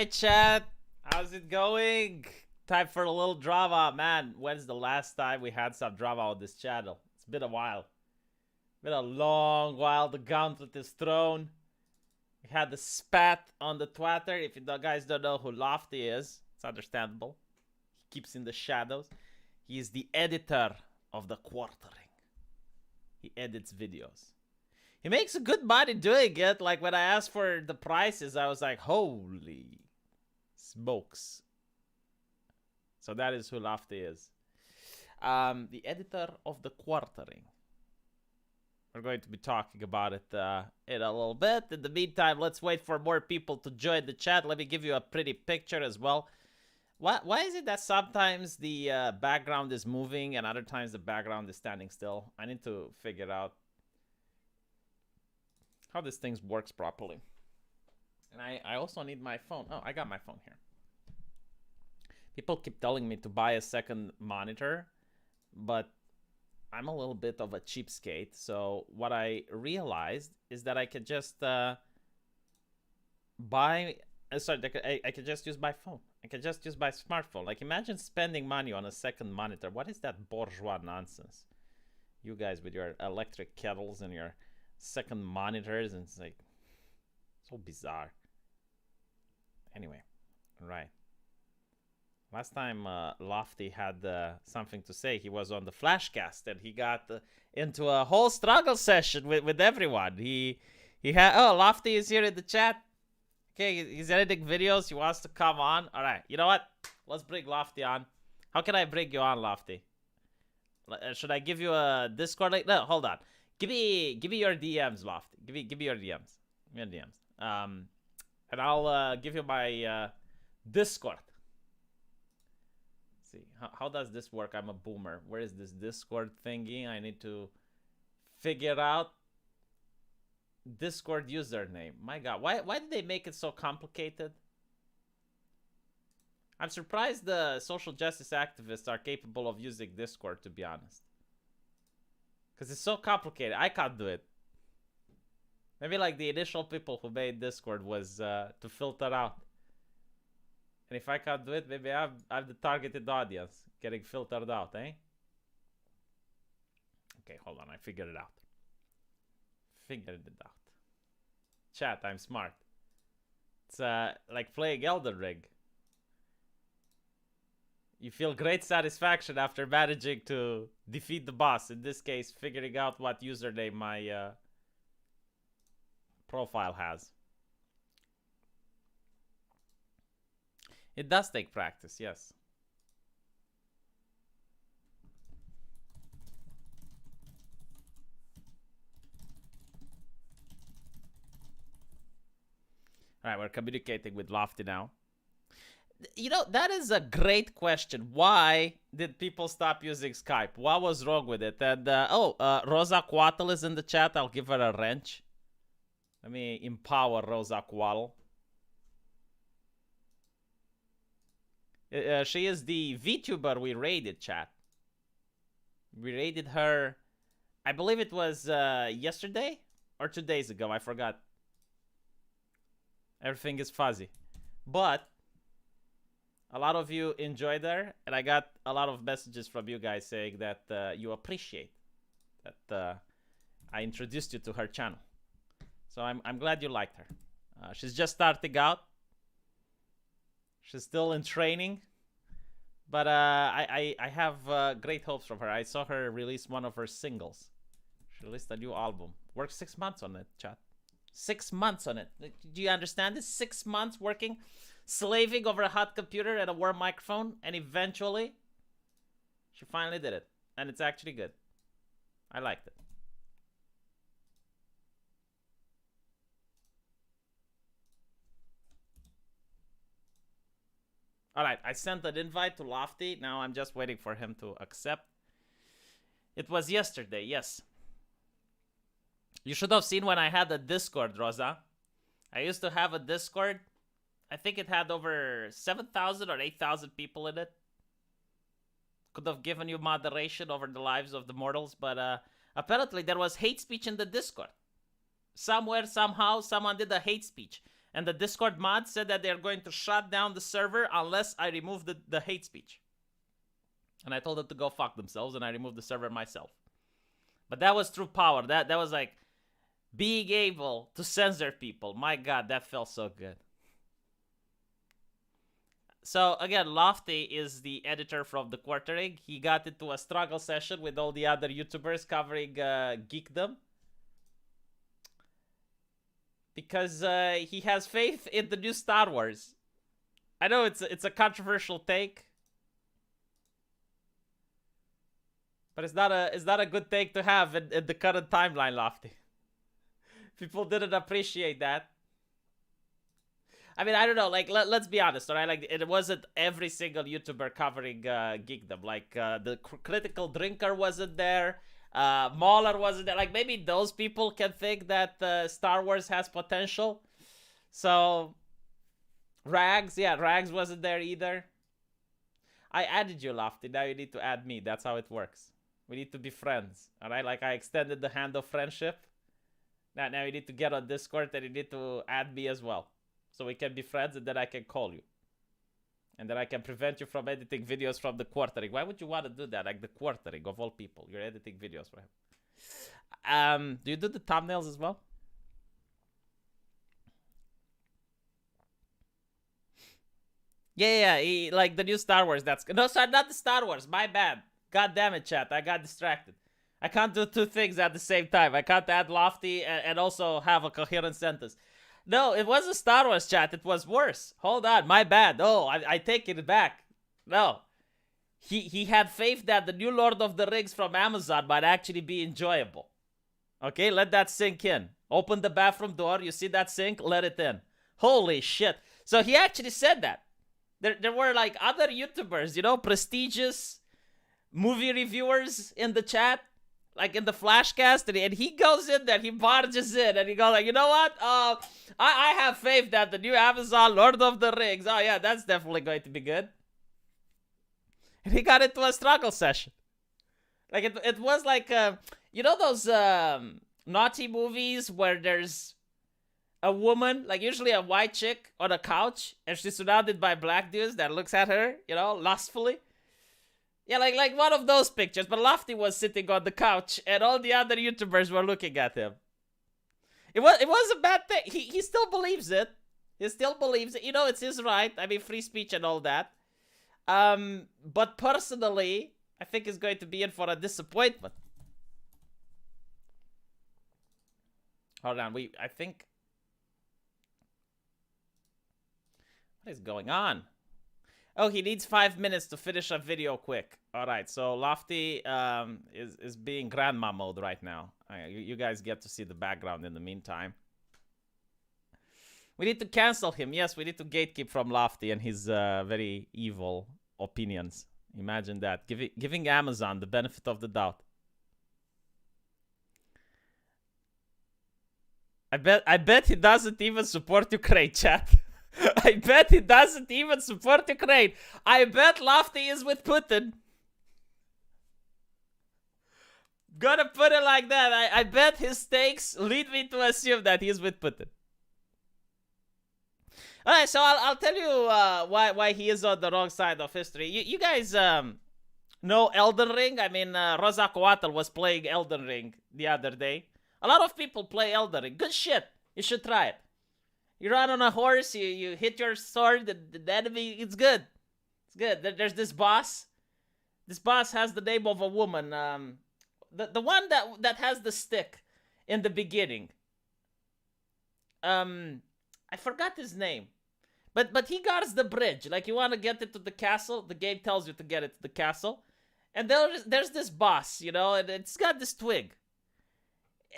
Alright, chat. How's it going? Time for a little drama. Man, when's the last time we had some drama on this channel? It's been a while. Been a long while. The gauntlet is thrown. We had the spat on the Twitter. If you guys don't know who Lofti is, it's understandable. He keeps in the shadows. He is the editor of the quartering. He edits videos. He makes a good money doing it. Like when I asked for the prices, I was like, holy smokes. So that is who Lofti is. The editor of the quartering. We're going to be talking about it in a little bit. In the meantime, let's wait for more people to join the chat. Let me give you a pretty picture as well. Why is it that sometimes the background is moving and other times the background is standing still? I need to figure out how this thing works properly. And I also need my phone. Oh, I got my phone here. People keep telling me to buy a second monitor, but I'm a little bit of a cheapskate. So what I realized is that I could just buy... I could just use my phone. I could just use my smartphone. Like, imagine spending money on a second monitor. What is that bourgeois nonsense? You guys with your electric kettles and your second monitors, and it's like so bizarre. Anyway, right. Last time Lofty had something to say, he was on the Flashcast and he got into a whole struggle session with everyone. He had... Oh, Lofty is here in the chat. Okay, he's editing videos. He wants to come on. All right, you know what? Let's bring Lofty on. How can I bring you on, Lofty? Should I give you a Discord link? No, hold on. Give me your DMs, Lofty. Give me your DMs. Give me your DMs. And I'll give you my Discord. Let's see, how does this work? I'm a boomer. Where is this Discord thingy? I need to figure out. Discord username. My God, why did they make it so complicated? I'm surprised the social justice activists are capable of using Discord, to be honest. Because it's so complicated. I can't do it. Maybe like the initial people who made Discord was to filter out. And if I can't do it, maybe I'm the targeted audience getting filtered out, eh? Okay, hold on. I figured it out. Figured it out. Chat, I'm smart. It's like playing Elden Ring. You feel great satisfaction after managing to defeat the boss. In this case, figuring out what username my profile has. It does take practice, yes. All right, we're communicating with Lofty now. You know, that is a great question. Why did people stop using Skype? What was wrong with it? And, Rosa Quattle is in the chat. I'll give her a wrench. Let me empower Rosa Quattle. She is the VTuber we raided, chat. We raided her, I believe it was yesterday or 2 days ago. I forgot. Everything is fuzzy. But a lot of you enjoyed her, and I got a lot of messages from you guys saying that you appreciate that I introduced you to her channel. So I'm glad you liked her. She's just starting out. She's still in training. But I have great hopes from her. I saw her release one of her singles. She released a new album. Worked 6 months on it, chat. 6 months on it. Do you understand this? 6 months working, slaving over a hot computer and a warm microphone, and eventually she finally did it. And it's actually good. I liked it. All right, I sent an invite to Lofty. Now I'm just waiting for him to accept. It was yesterday, yes. You should have seen when I had a Discord, Rosa. I used to have a Discord. I think it had over 7,000 or 8,000 people in it. Could have given you moderation over the lives of the mortals, but apparently there was hate speech in the Discord. Somewhere, somehow, someone did a hate speech. And the Discord mod said that they're going to shut down the server unless I remove the hate speech. And I told them to go fuck themselves, and I removed the server myself. But that was true power. That was like being able to censor people. My God, that felt so good. So again, Lofti is the editor from the Quartering. He got into a struggle session with all the other YouTubers covering geekdom. Because he has faith in the new Star Wars. I know it's a controversial take. But it's not a good take to have in the current timeline, Lofty. People didn't appreciate that. I mean, I don't know. Like, let's be honest, alright? Like, it wasn't every single YouTuber covering geekdom. Like, the Critical Drinker wasn't there. Mauler wasn't there. Like, maybe those people can think that Star Wars has potential. So, Rags wasn't there either. I added you, Lofty. Now you need to add me. That's how it works. We need to be friends, alright? Like, I extended the hand of friendship. Now you need to get on Discord and you need to add me as well. So we can be friends, and then I can call you. And then I can prevent you from editing videos from the Quartering. Why would you want to do that? Like the Quartering, of all people. You're editing videos for him. Do you do the thumbnails as well? Yeah. Like the new Star Wars. No, sorry, not the Star Wars. My bad. God damn it, chat. I got distracted. I can't do two things at the same time. I can't add Lofty and also have a coherent sentence. No, it wasn't Star Wars, chat. It was worse. Hold on. My bad. Oh, I take it back. No. He had faith that the new Lord of the Rings from Amazon might actually be enjoyable. Okay, let that sink in. Open the bathroom door. You see that sink? Let it in. Holy shit. So he actually said that. There were like other YouTubers, you know, prestigious movie reviewers in the chat. Like in the Flashcast, and he goes in there, he barges in, and he goes like, you know what? I have faith that the new Amazon Lord of the Rings, oh yeah, that's definitely going to be good. And he got into a struggle session. Like it was like, you know those naughty movies where there's a woman, like usually a white chick on a couch, and she's surrounded by black dudes that looks at her, you know, lustfully. Yeah, like one of those pictures, but Lofty was sitting on the couch, and all the other YouTubers were looking at him. It was a bad thing. He still believes it. He still believes it. You know, it's his right. I mean, free speech and all that. But personally, I think he's going to be in for a disappointment. Hold on, I think... What is going on? Oh, he needs 5 minutes to finish a video quick. Alright, so Lofty is being grandma mode right now. You guys get to see the background in the meantime. We need to cancel him. Yes, we need to gatekeep from Lofty and his very evil opinions. Imagine that. Giving Amazon the benefit of the doubt. I bet he doesn't even support Ukraine, chat. I bet he doesn't even support Ukraine. I bet Lofty is with Putin. Gonna put it like that. I bet his stakes lead me to assume that he's with Putin. Alright, so I'll tell you why he is on the wrong side of history. You guys know Elden Ring? I mean, Rosa Coatl was playing Elden Ring the other day. A lot of people play Elden Ring. Good shit. You should try it. You run on a horse, you hit your sword, the enemy, it's good. It's good. There's this boss. This boss has the name of a woman. The one that has the stick in the beginning. I forgot his name. But he guards the bridge. Like, you want to get it to the castle, the game tells you to get it to the castle. And there's this boss, you know, and it's got this twig.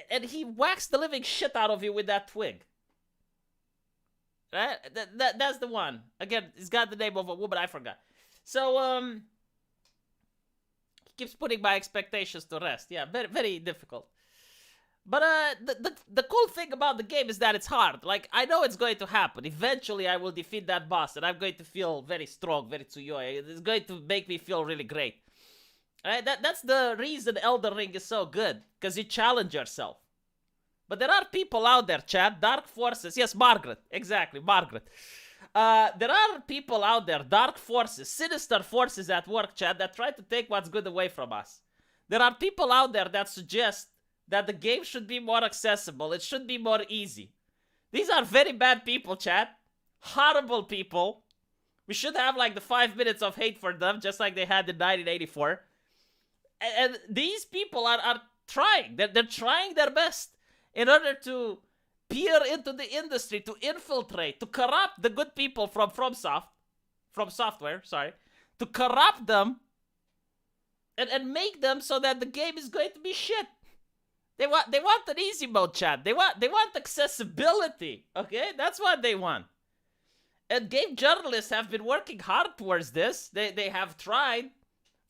And he whacks the living shit out of you with that twig. Right? That's the one. Again, it's got the name of a woman, I forgot. So, he keeps putting my expectations to rest. Yeah, very, very difficult. But the cool thing about the game is that it's hard. Like, I know it's going to happen. Eventually, I will defeat that boss, and I'm going to feel very strong, very Tsuyoy. It's going to make me feel really great. Right? That's the reason Elden Ring is so good, because you challenge yourself. But there are people out there, chat, dark forces. Yes, Margaret. Exactly, Margaret. There are people out there, dark forces, sinister forces at work, chat, that try to take what's good away from us. There are people out there that suggest that the game should be more accessible. It should be more easy. These are very bad people, chat. Horrible people. We should have like the 5 minutes of hate for them, just like they had in 1984. And these people are trying. They're trying their best in order to peer into the industry, to infiltrate, to corrupt the good people from software, to corrupt them and make them so that the game is going to be shit. They want an easy mode, chat. They want accessibility. Okay, that's what they want. And game journalists have been working hard towards this. They have tried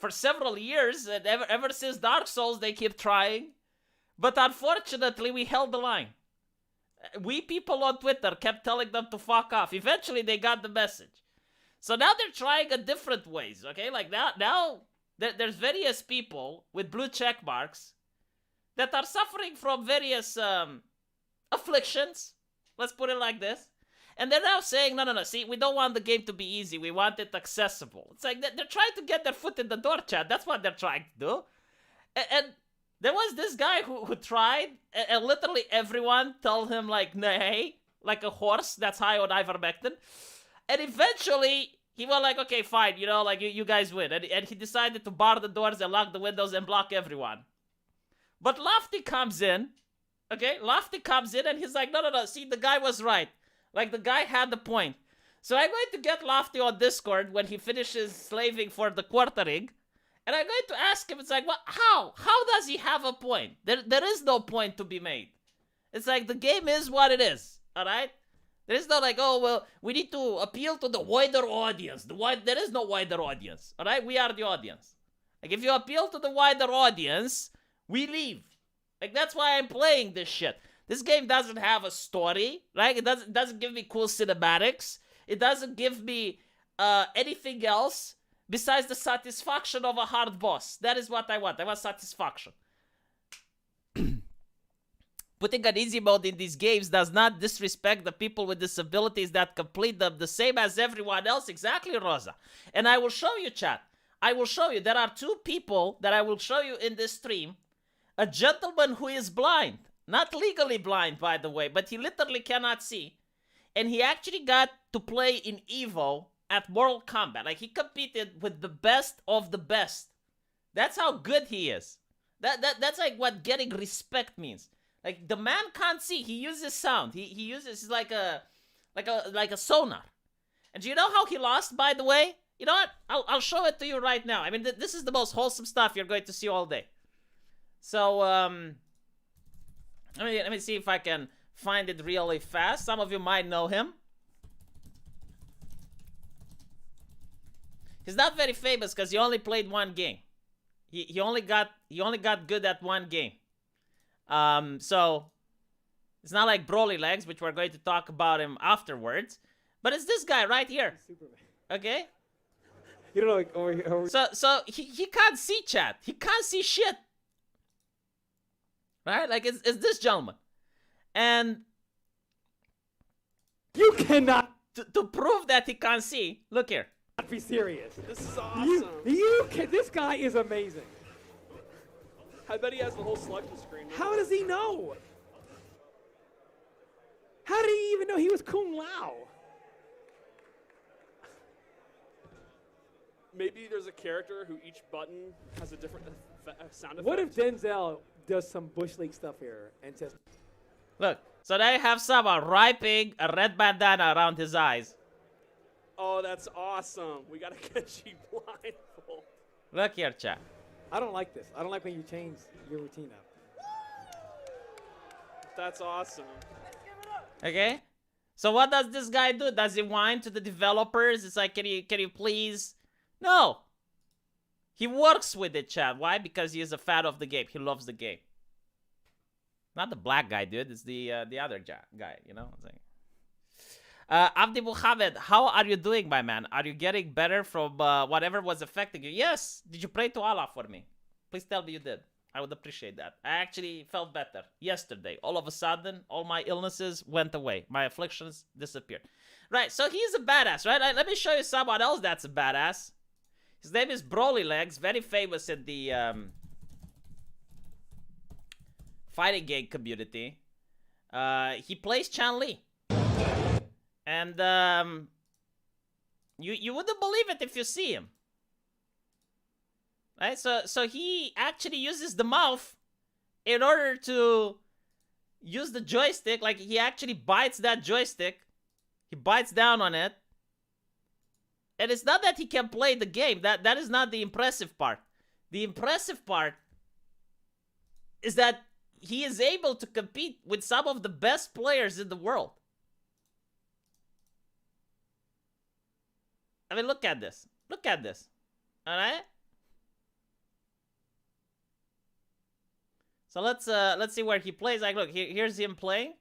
for several years, and ever since Dark Souls, they keep trying. But unfortunately, we held the line. We people on Twitter kept telling them to fuck off. Eventually, they got the message. So now they're trying a different ways, okay? Like now there's various people with blue check marks that are suffering from various afflictions. Let's put it like this. And they're now saying, no, see, we don't want the game to be easy. We want it accessible. It's like they're trying to get their foot in the door, chat. That's what they're trying to do. And there was this guy who tried, and literally everyone told him, like, nay, like a horse that's high on ivermectin. And eventually, he was like, okay, fine, you know, like, you guys win. And he decided to bar the doors and lock the windows and block everyone. But Lofti comes in, okay? Lofti comes in, and he's like, no, see, the guy was right. Like, the guy had the point. So I'm going to get Lofti on Discord when he finishes slaving for the quartering. And I'm going to ask him, it's like, well, how? How does he have a point? There is no point to be made. It's like, the game is what it is, alright? There is no like, oh, well, we need to appeal to the wider audience. There is no wider audience, alright? We are the audience. Like, if you appeal to the wider audience, we leave. Like, that's why I'm playing this shit. This game doesn't have a story, right? It doesn't give me cool cinematics. It doesn't give me anything else besides the satisfaction of a hard boss. That is what I want. I want satisfaction. Putting an easy mode in these games does not disrespect the people with disabilities that complete them the same as everyone else. Exactly, Rosa. And I will show you, chat. I will show you. There are two people that I will show you in this stream. A gentleman who is blind. Not legally blind, by the way, but he literally cannot see. And he actually got to play in EVO at Mortal Kombat. Like, he competed with the best of the best. That's how good he is. That's like what getting respect means. Like, the man can't see. He uses sound. He uses like a sonar. And do you know how he lost, by the way? You know what? I'll show it to you right now. I mean, this is the most wholesome stuff you're going to see all day. So, let me see if I can find it really fast. Some of you might know him. He's not very famous because he only played one game. He only got good at one game. So it's not like Broly Legs, which we're going to talk about him afterwards. But it's this guy right here. Superman. Okay? You don't know, like, over here. So he can't see, chat. He can't see shit. Right? Like, it's this gentleman. And you cannot to prove that he can't see, look here. Not be serious. This is awesome. This guy is amazing. I bet he has the whole selection screen. How does he know? How did he even know he was Kung Lao? Maybe there's a character who each button has a different sound effect. What if Denzel does some Bush League stuff here and says, look, so they have someone wiping a red bandana around his eyes. Oh, that's awesome. We gotta get you blindfold. Look here, chat. I don't like this. I don't like when you change your routine up. That's awesome. Okay? So what does this guy do? Does he whine to the developers? It's like, can you please? No. He works with it, chat. Why? Because he is a fan of the game. He loves the game. Not the black guy, dude. It's the other guy, you know what I'm saying? Abdi Muhammad, how are you doing, my man? Are you getting better from whatever was affecting you? Yes. Did you pray to Allah for me? Please tell me you did. I would appreciate that. I actually felt better yesterday. All of a sudden, all my illnesses went away. My afflictions disappeared. Right, so he's a badass, right? Let me show you someone else that's a badass. His name is Broly Legs, very famous in the fighting game community. He plays Chun-Li. And you wouldn't believe it if you see him. Right? So he actually uses the mouth in order to use the joystick. Like, he actually bites that joystick. He bites down on it. And it's not that he can play the game. That is not the impressive part. The impressive part is that he is able to compete with some of the best players in the world. I mean, look at this. Look at this. All right? So let's see where he plays. Like, look, here's him playing.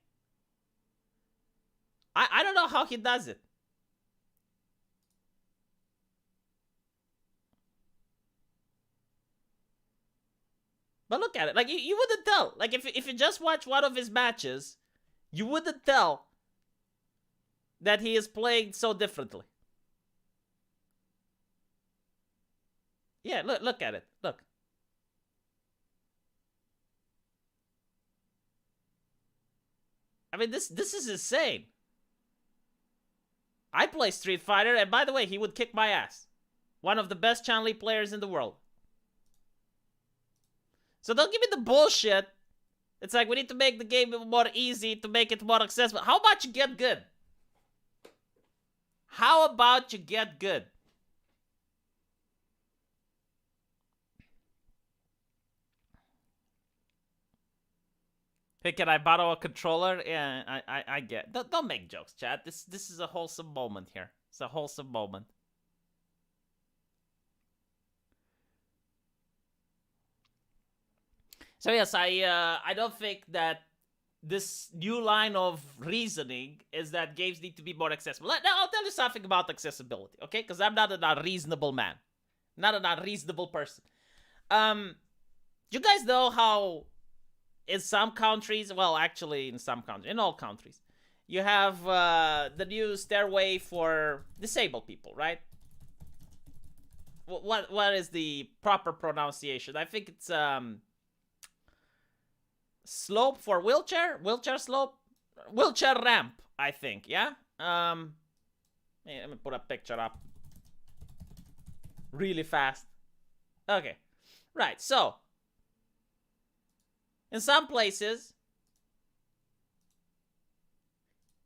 I don't know how he does it. But look at it. Like, you wouldn't tell. Like, if you just watch one of his matches, you wouldn't tell that he is playing so differently. Yeah, look at it. Look. I mean, this is insane. I play Street Fighter, and by the way, he would kick my ass. One of the best Chun-Li players in the world. So don't give me the bullshit. It's like, we need to make the game more easy to make it more accessible. How about you get good? How about you get good? Hey, can I borrow a controller? Yeah, I get. Don't make jokes, chat. This is a wholesome moment here. It's a wholesome moment. So yes, I don't think that this new line of reasoning is that games need to be more accessible. Now, I'll tell you something about accessibility, okay? Because I'm not an unreasonable man. Not an unreasonable person. You guys know how in some countries, well, actually in some countries, in all countries, you have the new stairway for disabled people, right? What is the proper pronunciation? I think it's slope for wheelchair slope, wheelchair ramp, I think. Yeah. Let me put a picture up really fast. Okay, right. So in some places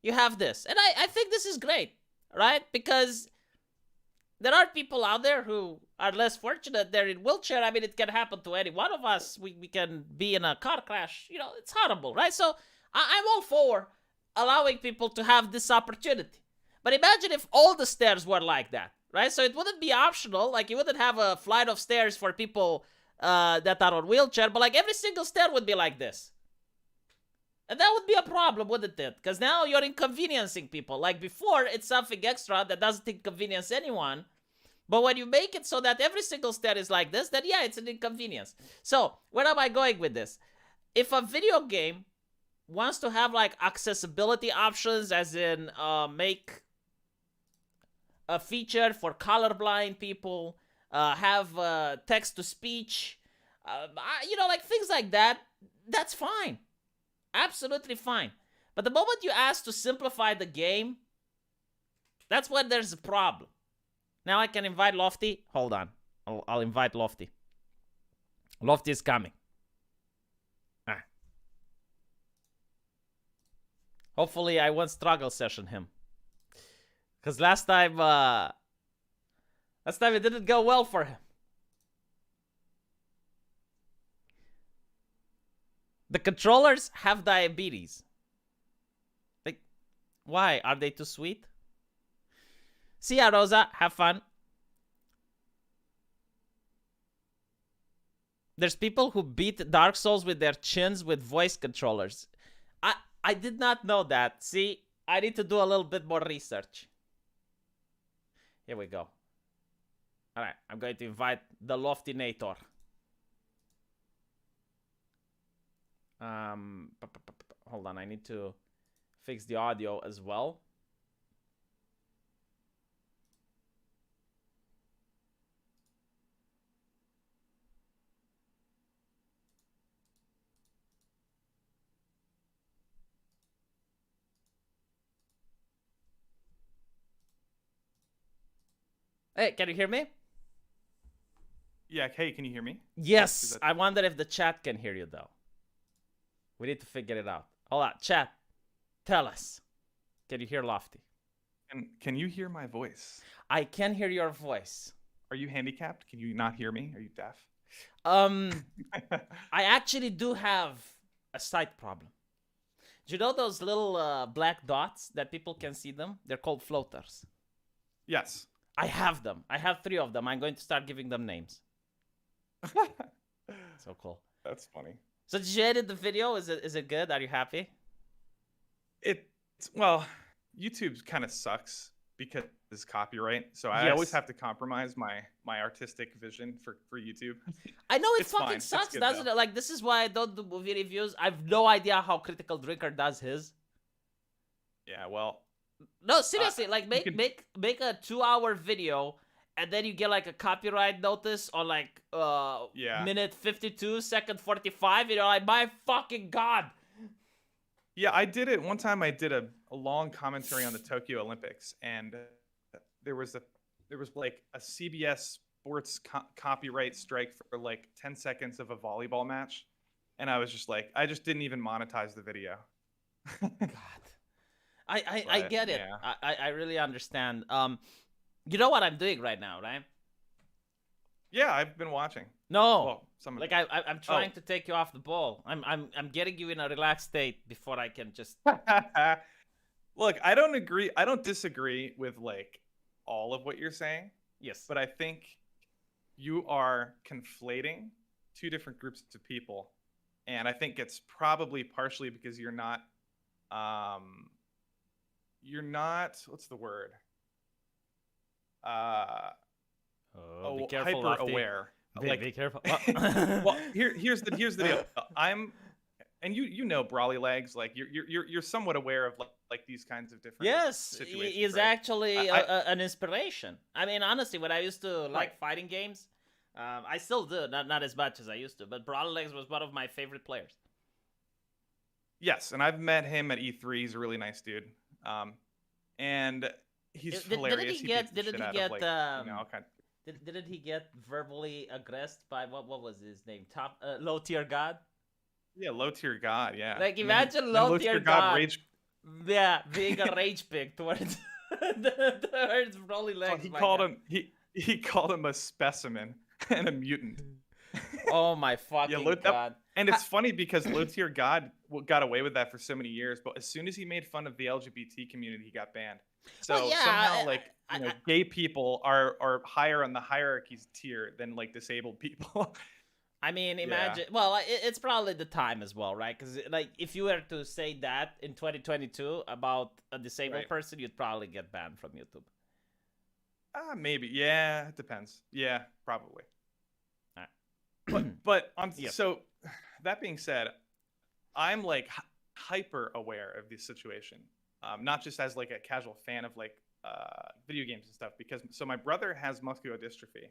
you have this, and I think this is great, right? Because there are people out there who are less fortunate. They're in wheelchair. I mean, it can happen to any one of us. We can be in a car crash. You know, it's horrible, right? So I'm all for allowing people to have this opportunity. But imagine if all the stairs were like that, right? So it wouldn't be optional. Like, you wouldn't have a flight of stairs for people that are on wheelchair. But, like, every single stair would be like this. And that would be a problem, wouldn't it? Because now you're inconveniencing people. Like, before, it's something extra that doesn't inconvenience anyone. But when you make it so that every single stair is like this, then yeah, it's an inconvenience. So, where am I going with this? If a video game wants to have, like, accessibility options, as in make a feature for colorblind people, have text-to-speech, you know, like, things like that, that's fine. Absolutely fine. But the moment you ask to simplify the game, that's when there's a problem. Now I can invite Lofti. Hold on. I'll invite Lofti. Lofti is coming. Ah. Hopefully I won't struggle session him. Because last time it didn't go well for him. The controllers have diabetes. Like, why? Are they too sweet? See ya, Rosa. Have fun. There's people who beat Dark Souls with their chins with voice controllers. I did not know that. See, I need to do a little bit more research. Here we go. Alright, I'm going to invite the Loftinator. Hold on, I need to fix the audio as well. Hey, can you hear me? Yeah, hey, can you hear me? Yes. I wonder if the chat can hear you though. We need to figure it out. Hold on, chat. Tell us. Can you hear Lofti? And can you hear my voice? I can hear your voice. Are you handicapped? Can you not hear me? Are you deaf? I actually do have a sight problem. Do you know those little black dots that people can see them? They're called floaters. Yes. I have them. I have 3 of them. I'm going to start giving them names. So cool. That's funny. So did you edit the video? Is it good? Are you happy? Well, YouTube kind of sucks because it's copyright. So I always have to compromise my artistic vision for YouTube. I know it It's fucking fine. It's sucks, good, doesn't though. it? Like, this is why I don't do movie reviews. I have no idea how Critical Drinker does his. Yeah, well, No, seriously, like make can- make a 2-hour video and then you get like a copyright notice on like minute 52, second 45, you know, like my fucking god. yeah, I did it one time. I did a long commentary on the Tokyo Olympics, and there was like a CBS Sports copyright strike for like 10 seconds of a volleyball match, and I was just like, I just didn't even monetize the video. God. I But, get it. yeah. I really understand. You know what I'm doing right now, right? Yeah, I've been watching. No. Well, some of Like it. I'm trying to take you off the ball. I'm getting you in a relaxed state before I can just Look, I don't disagree with like all of what you're saying, yes. but I think you are conflating 2 different groups of people, and I think it's probably partially because you're not what's the word? Be careful, hyper Lofty. aware. Be careful. Well, here's the deal. And you know Brawly Legs, like you're somewhat aware of like these kinds of different Yes, situations. he is right? actually an inspiration. I mean, honestly, when I used to like fighting games, I still do, not as much as I used to, but Brawly Legs was one of my favorite players. Yes, and I've met him at E3. He's a really nice dude. And he's hilarious. Didn't he get verbally aggressed by what was his name? Top low tier god? Yeah, low tier god, yeah. Like imagine low tier god. Rage. Yeah, being a rage pig towards towards Brawly Legs. He called him a specimen and a mutant. Oh my fucking god. And it's funny because low tier god got away with that for so many years, but as soon as he made fun of the LGBT community, he got banned. So somehow, gay people are higher on the hierarchy's tier than like disabled people. I mean, imagine. Well, it's probably the time as well, right? Because like, if you were to say that in 2022 about a disabled person, you'd probably get banned from YouTube. Maybe. Yeah, it depends. Yeah, probably. Right. But so that being said, I'm like hyper aware of the situation, not just as like a casual fan of like video games and stuff. Because so my brother has muscular dystrophy,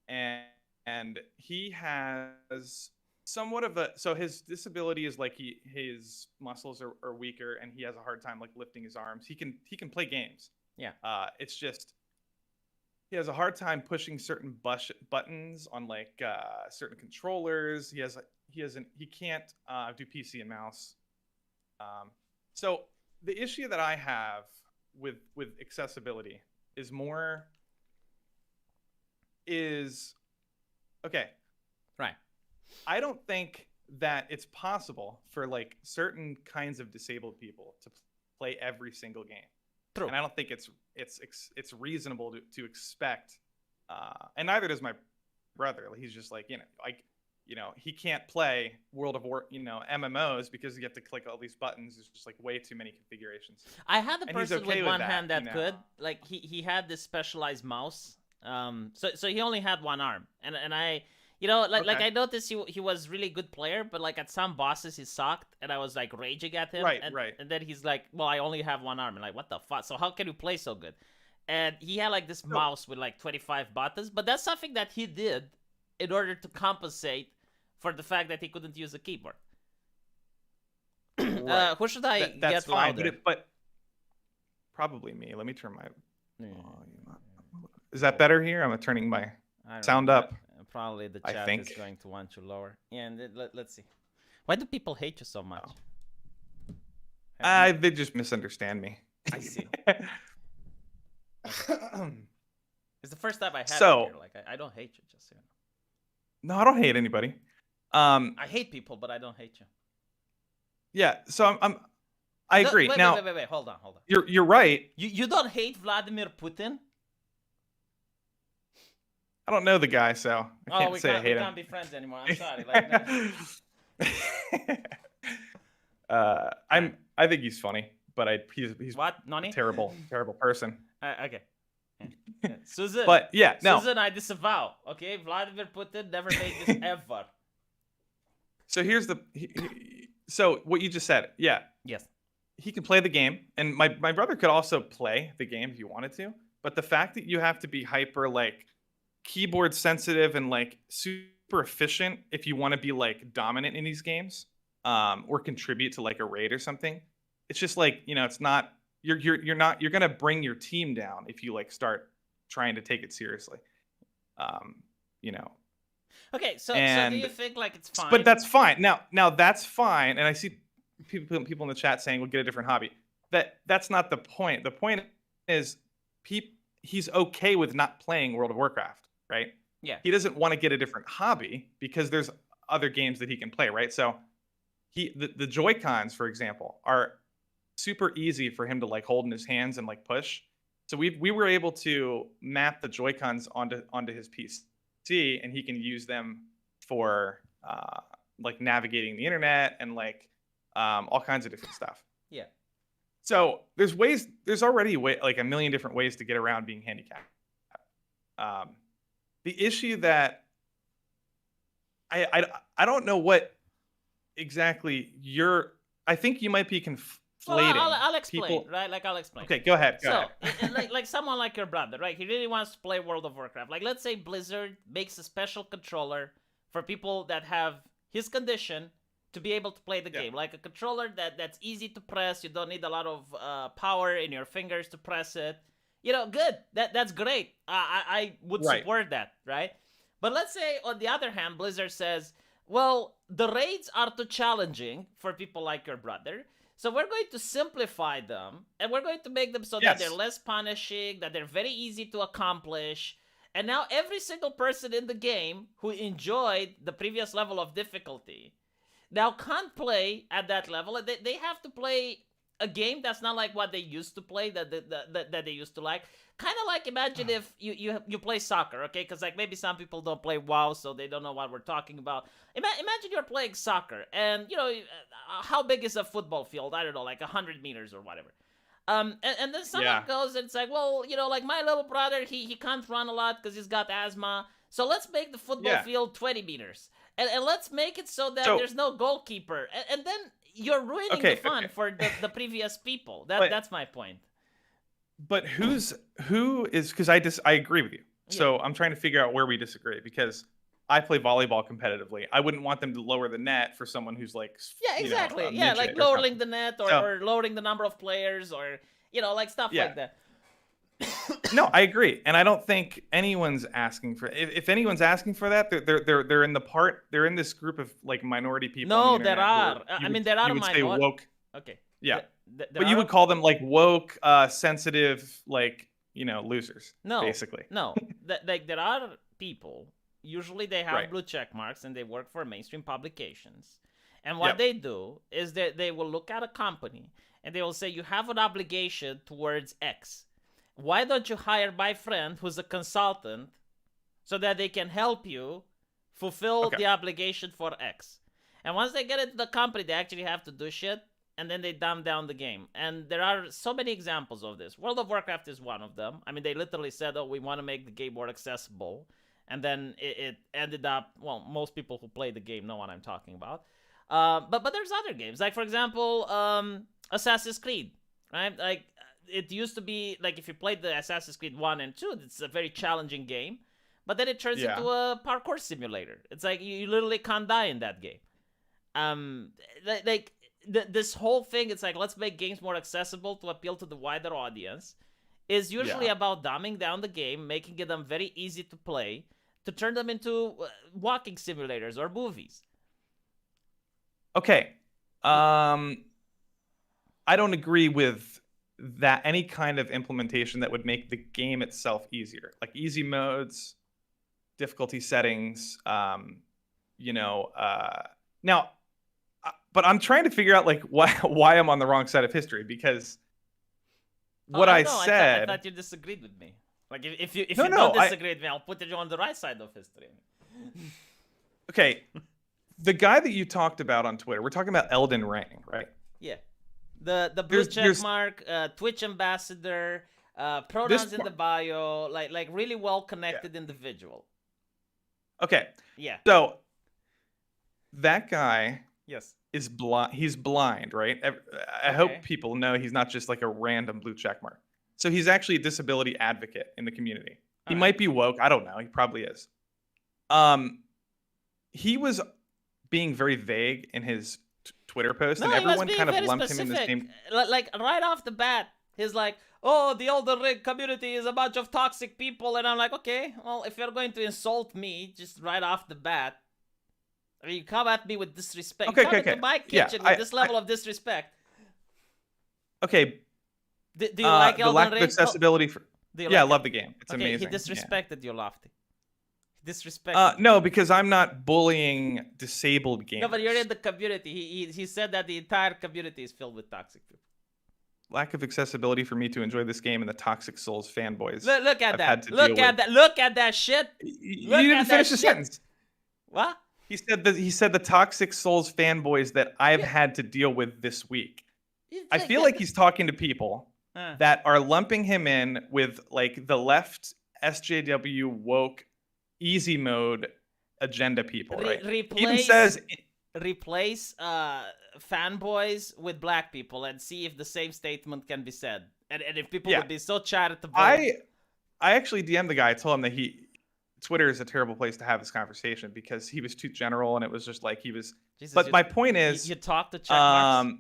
and he has somewhat of his disability is like his muscles are weaker, and he has a hard time like lifting his arms. He can play games. Yeah. It's just he has a hard time pushing certain buttons on like certain controllers. He can't do PC and mouse. So the issue that I have with accessibility is okay. Right. I don't think that it's possible for like certain kinds of disabled people to play every single game. True. And I don't think it's reasonable to expect, and neither does my brother. He's just like, he can't play World of War, MMOs because you have to click all these buttons. There's just like way too many configurations. I had a person with one hand that you know. could, he had this specialized mouse. So he only had one arm, and You know, like Okay. I noticed he was really good player, but like at some bosses he sucked, and I was like raging at him. Right, and, right. And then he's like, "Well, I only have one arm." And like, what the fuck? So how can you play so good? And he had like this No. mouse with like 25 buttons, but that's something that he did in order to compensate for the fact that he couldn't use a keyboard. Right. Who should I That's get fine, louder? but probably me. Let me turn my Yeah. volume up. Is that better here? I'm turning my I don't sound know, up. Probably the I chat is think. going to want you lower. Yeah, and let's see. Why do people hate you so much? They just misunderstand me. I see. It's the first time I had So- it here. Like I don't hate you, just so you No, I don't hate anybody. know. I hate people, but I don't hate you. Yeah. So I No, agree. Wait, Now wait. Hold on. you're right. You don't hate Vladimir Putin? I don't know the guy, so I can't we say I can't, hate we him. can't be friends anymore. I'm sorry. Like, no. I think he's funny, but he's What, a Nani? terrible person. Okay. Yeah. Susan. But yeah, no. Susan, I disavow. Okay, Vladimir Putin never made this ever. So here's so what you just said. Yeah, Yes. he can play the game, and my brother could also play the game if he wanted to. But the fact that you have to be hyper like keyboard sensitive and like super efficient if you want to be like dominant in these games, or contribute to like a raid or something, it's just like, you know, it's not you're gonna bring your team down if you like start trying to take it seriously. You know. Okay, so do you think like it's fine? But that's fine. Now that's fine. And I see people in the chat saying we'll get a different hobby. That's not the point. The point is he's okay with not playing World of Warcraft, right? Yeah. He doesn't want to get a different hobby because there's other games that he can play, right? So the Joy-Cons, for example, are super easy for him to like hold in his hands and like push. So we were able to map the Joy-Cons onto his PC, and he can use them for like navigating the internet and like all kinds of different stuff. Yeah. So there's already like a million different ways to get around being handicapped. The issue that I don't know what exactly I think you might be conflating. Well, I'll explain, people. right? Like I'll explain. Okay, go ahead. Like someone like your brother, right? He really wants to play World of Warcraft. Like, let's say Blizzard makes a special controller for people that have his condition to be able to play the game. Like a controller that's easy to press. You don't need a lot of power in your fingers to press it. You know, good. That's great. I would support that, right? But let's say, on the other hand, Blizzard says, well, the raids are too challenging for people like your brother. So we're going to simplify them, and we're going to make them so that they're less punishing, that they're very easy to accomplish. And now every single person in the game who enjoyed the previous level of difficulty now can't play at that level. They have to play a game that's not like what they used to play, that they used to like. Kind of like, imagine if you play soccer, okay? Because like maybe some people don't play WoW, so they don't know what we're talking about. Imagine you're playing soccer, and you know, how big is a football field? I don't know, like 100 meters or whatever. And then someone goes and it's like, well, you know, like my little brother, he can't run a lot because he's got asthma. So let's make the football field 20 meters. And let's make it so that there's no goalkeeper. And then you're ruining the fun for the previous people. That's my point. But who is, because I agree with you. So I'm trying to figure out where we disagree, because I play volleyball competitively. I wouldn't want them to lower the net for someone who's like, exactly. You know, like lowering the net or lowering the number of players, or, you know, like stuff like that. No, I agree, and I don't think anyone's asking for. If anyone's asking for that, they're in this group of like minority people. No, there are. I mean, there are you would say woke. Okay. Yeah, but you would call them like woke, sensitive, like, you know, losers. No, basically. No, like there are people. Usually they have blue check marks and they work for mainstream publications. And what they do is that they will look at a company and they will say, you have an obligation towards X. Why don't you hire my friend who's a consultant so that they can help you fulfill the obligation for X? And once they get into the company, they actually have to do shit, and then they dumb down the game. And there are so many examples of this. World of Warcraft is one of them. I mean, they literally said, oh, we want to make the game more accessible. and then it ended up. Well, most people who play the game know what I'm talking about. But there's other games, like for example, Assassin's Creed, right? Like it used to be like if you played the Assassin's Creed 1 and 2, it's a very challenging game, but then it turns Yeah. into a parkour simulator. It's like you literally can't die in that game. This whole thing, it's like let's make games more accessible to appeal to the wider audience, is usually about dumbing down the game, making them very easy to play, to turn them into walking simulators or movies. Okay. I don't agree with that. Any kind of implementation that would make the game itself easier, like easy modes, difficulty settings, now, but I'm trying to figure out like why I'm on the wrong side of history, because what I said. I thought you disagreed with me. Like if you No, don't disagree with me, I'll put you on the right side of history. Okay, the guy that you talked about on Twitter, we're talking about Elden Ring, right? Yeah, the blue check there's- mark, Twitch ambassador, pronouns in the bio, like really well connected individual. Okay, Yeah. so that guy Yes. is blind. He's blind, right? I hope people know he's not just like a random blue check mark. So he's actually a disability advocate in the community. He might be woke. I don't know. He probably is. He was being very vague in his Twitter post, and everyone kind of lumped him in the same. Like right off the bat, he's like, "Oh, the Elden Ring community is a bunch of toxic people," and I'm like, "Okay, well, if you're going to insult me just right off the bat, I mean, you come at me with disrespect. Okay, you come okay. into my kitchen with this level of disrespect." Okay. Do you like the Elden lack Ring? of accessibility for. Do you Yeah, I like love the game. It's okay, amazing. he disrespected you, Lofti. He disrespected. No, because I'm not bullying disabled gamers. No, but you're in the community. He said that the entire community is filled with toxic people. Lack of accessibility for me to enjoy this game and the Toxic Souls fanboys. Look at I've that. had to Look deal at that. Look at that shit. You Look didn't at finish that the shit. sentence. What? He said the Toxic Souls fanboys that I've had to deal with this week. I feel like he's talking to people that are lumping him in with like the left SJW woke easy mode agenda people, right? He even says replace fanboys with black people and see if the same statement can be said. And if people would be so charitable. I actually DM'd the guy. I told him that Twitter is a terrible place to have this conversation because he was too general and it was just like he was. Jesus, but my point is, you talk to check marks.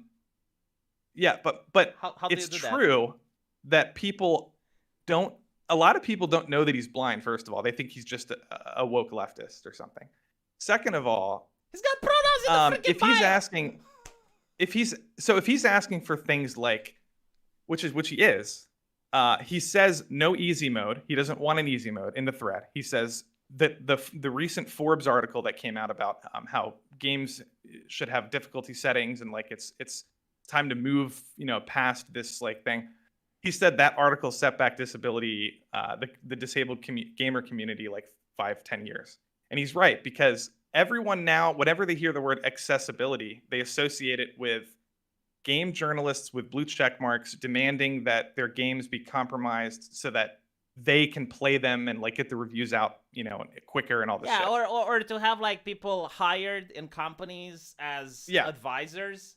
Yeah, but how it's do you do true that people don't. A lot of people don't know that he's blind. First of all, they think he's just a woke leftist or something. Second of all, he's got pronouns in the freaking bio. If he's asking for things like, which he is, he says no easy mode. He doesn't want an easy mode in the thread. He says that the recent Forbes article that came out about how games should have difficulty settings and like it's time to move past this like thing. He said that article set back disability, the disabled gamer community like 5-10 years. And he's right, because everyone now, whenever they hear the word accessibility, they associate it with game journalists with blue check marks demanding that their games be compromised so that they can play them and like get the reviews out, quicker and all this shit. Yeah, or to have like people hired in companies as advisors.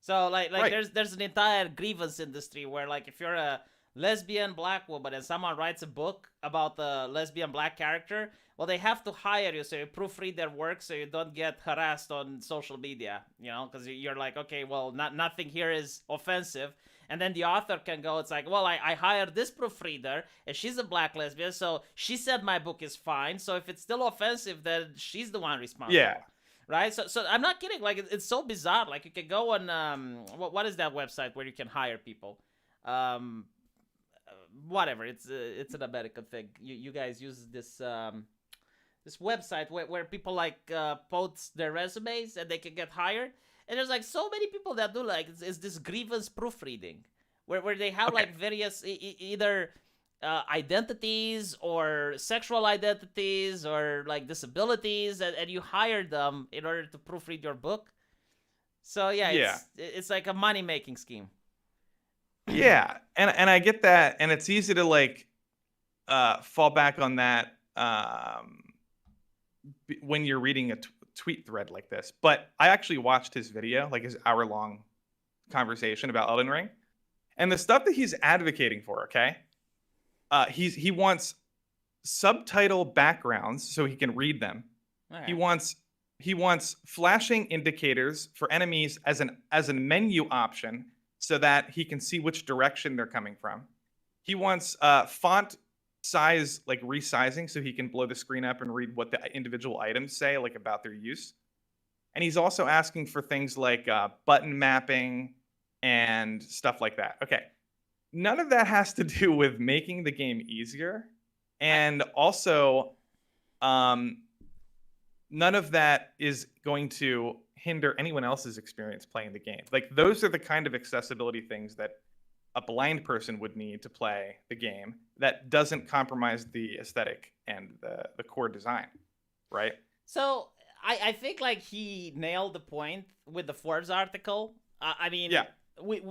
So like right. there's an entire grievance industry where like if you're a lesbian black woman and someone writes a book about the lesbian black character, well, they have to hire you so you proofread their work so you don't get harassed on social media, because you're like, okay, well, nothing here is offensive. And then the author can go, it's like, well, I hired this proofreader and she's a black lesbian, so she said my book is fine. So if it's still offensive, then she's the one responsible. Yeah. Right, so I'm not kidding. Like it's so bizarre. Like you can go on what is that website where you can hire people? Whatever. It's an American thing. You guys use this this website where people like post their resumes and they can get hired. And there's like so many people that do like it's this grievance proofreading where they have like various either identities or sexual identities or like disabilities and you hire them in order to proofread your book. So it's like a money-making scheme. Yeah, and I get that, and it's easy to like fall back on that when you're reading a tweet thread like this. But I actually watched his video, like his hour-long conversation about Elden Ring, and the stuff that he's advocating for. Okay, he wants subtitle backgrounds so he can read them. Okay. He wants flashing indicators for enemies as a menu option so that he can see which direction they're coming from. He wants font size, like resizing, so he can blow the screen up and read what the individual items say, like about their use. And he's also asking for things like button mapping and stuff like that. Okay, none of that has to do with making the game easier, and also none of that is going to hinder anyone else's experience playing the game. Like, those are the kind of accessibility things that a blind person would need to play the game that doesn't compromise the aesthetic and the core design, right? So I think like he nailed the point with the Forbes article. I mean, Yeah. we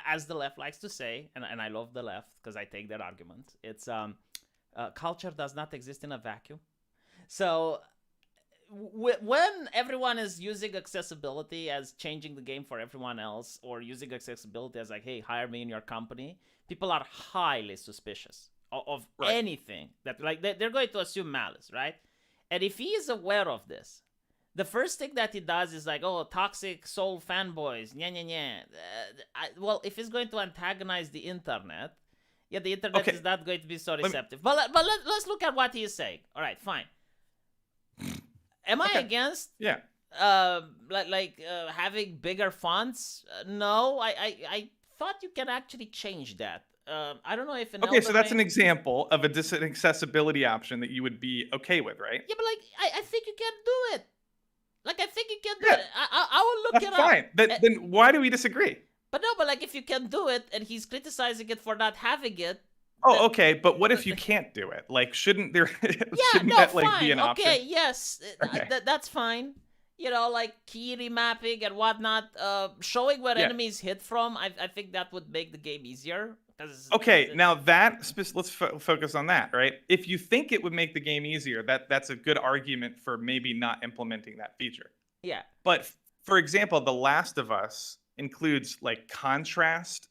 as the left likes to say, and I love the left because I take that argument. It's culture does not exist in a vacuum. So when everyone is using accessibility as changing the game for everyone else, or using accessibility as like, hey, hire me in your company, people are highly suspicious of Right. anything that, like, they're going to assume malice, right? And if he is aware of this, the first thing that he does is like, oh, toxic soul fanboys, well, if he's going to antagonize the internet, yeah, the internet Okay. is not going to be so receptive. But let's look at what he is saying. All right, fine. Am I Okay. against Yeah. having bigger fonts? No, I thought you can actually change that. I don't know if in Okay, so Elden that's an Ring- example of an accessibility option that you would be okay with, right? Yeah, but like I think you can do it. Like, I think you can do Yeah. it. I will look That's it fine. up. Then why do we disagree? But no, but like if you can do it and he's criticizing it for not having it. Oh, then- okay, but what if you can't do it? Like, shouldn't there? Yeah, shouldn't no, that like fine. be an option? Okay, yes, Okay. that's fine. You know, like key remapping and whatnot, showing where Yeah. enemies hit from. I think that would make the game easier. Okay, now let's focus on that, right? If you think it would make the game easier, that's a good argument for maybe not implementing that feature. Yeah. But for example, The Last of Us includes like contrast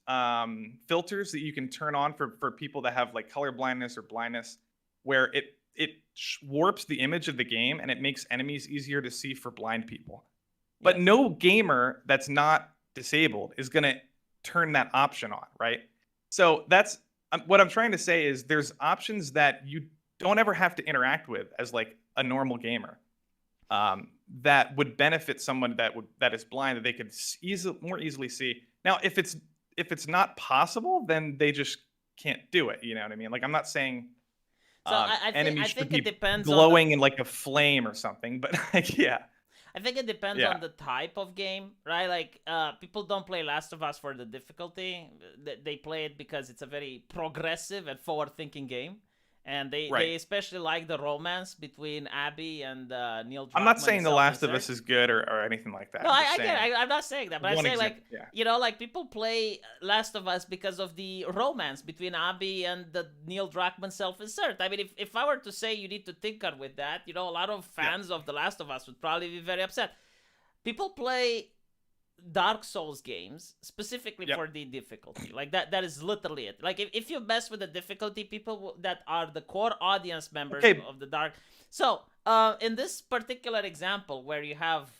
filters that you can turn on for people that have like color blindness or blindness, where it warps the image of the game and it makes enemies easier to see for blind people. But Yes. no gamer that's not disabled is going to turn that option on, right? So that's what I'm trying to say is there's options that you don't ever have to interact with as like a normal gamer. That would benefit someone that is blind, that they could more easily see. Now, if it's not possible, then they just can't do it. You know what I mean? Like, I'm not saying So I enemies think should be it depends on glowing in like a flame or something. But like, yeah, I think it depends Yeah. on the type of game, right? Like, people don't play Last of Us for the difficulty. They play it because it's a very progressive and forward-thinking game, and they Right. especially like the romance between Abby and Neil Druckmann. I'm not saying The Last of self-insert. Us is good or anything like that. No, I'm I just get saying it. I'm not saying that, but I'm one saying example, like, yeah. you know, like people play Last of Us because of the romance between Abby and the Neil Druckmann self-insert. I mean, if I were to say you need to tinker with that, you know, a lot of fans of The Last of Us would probably be very upset. People play Dark Souls games specifically Yep. for the difficulty. Like that is literally it. Like if you mess with the difficulty, people that are the core audience members Okay. of the Dark. So in this particular example where you have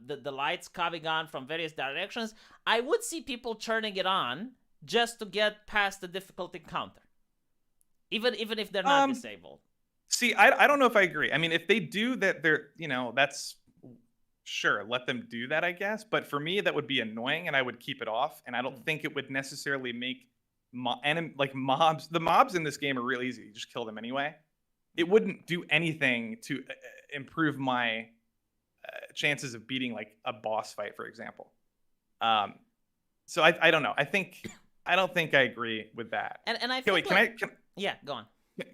the lights coming on from various directions, I would see people turning it on just to get past the difficulty counter, even if they're not disabled. See, I don't know if I agree. I mean, if they do that, that's sure, let them do that, I guess. But for me, that would be annoying, and I would keep it off. And I don't think it would necessarily make mobs. The mobs in this game are real easy. You just kill them anyway. It wouldn't do anything to improve my chances of beating like a boss fight, for example. So I don't know. I don't think I agree with that. And I Okay, think wait, yeah, go on.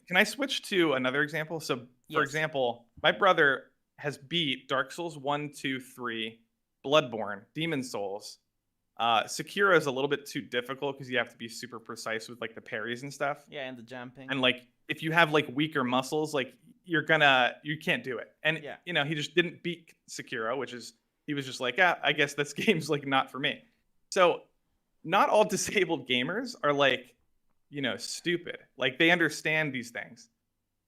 can I switch to another example? So, for Yes. example, my brother has beat Dark Souls 1, 2, 3, Bloodborne, Demon Souls, Sekiro is a little bit too difficult because you have to be super precise with like the parries and stuff. Yeah, and the jumping. And like if you have like weaker muscles, like you can't do it. And Yeah. you know, he just didn't beat Sekiro, which is he was just like, I guess this game's like not for me. So not all disabled gamers are like, you know, stupid. Like they understand these things.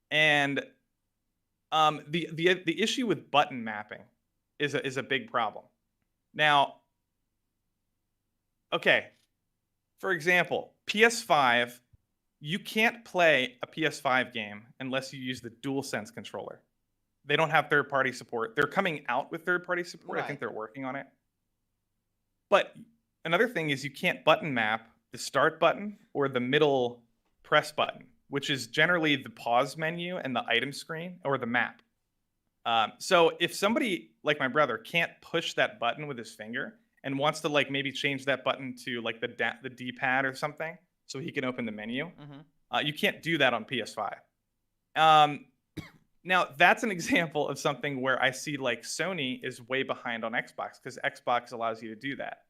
And the issue with button mapping is a big problem. Now, okay, for example, PS5, you can't play a PS5 game unless you use the DualSense controller. They don't have third-party support. They're coming out with third-party support. I think they're working on it. But another thing is you can't button map the start button or the middle press button, which is generally the pause menu and the item screen or the map. So if somebody like my brother can't push that button with his finger and wants to like maybe change that button to like the D-pad or something so he can open the menu, you can't do that on PS5. Now that's an example of something where I see like Sony is way behind on Xbox because Xbox allows you to do that.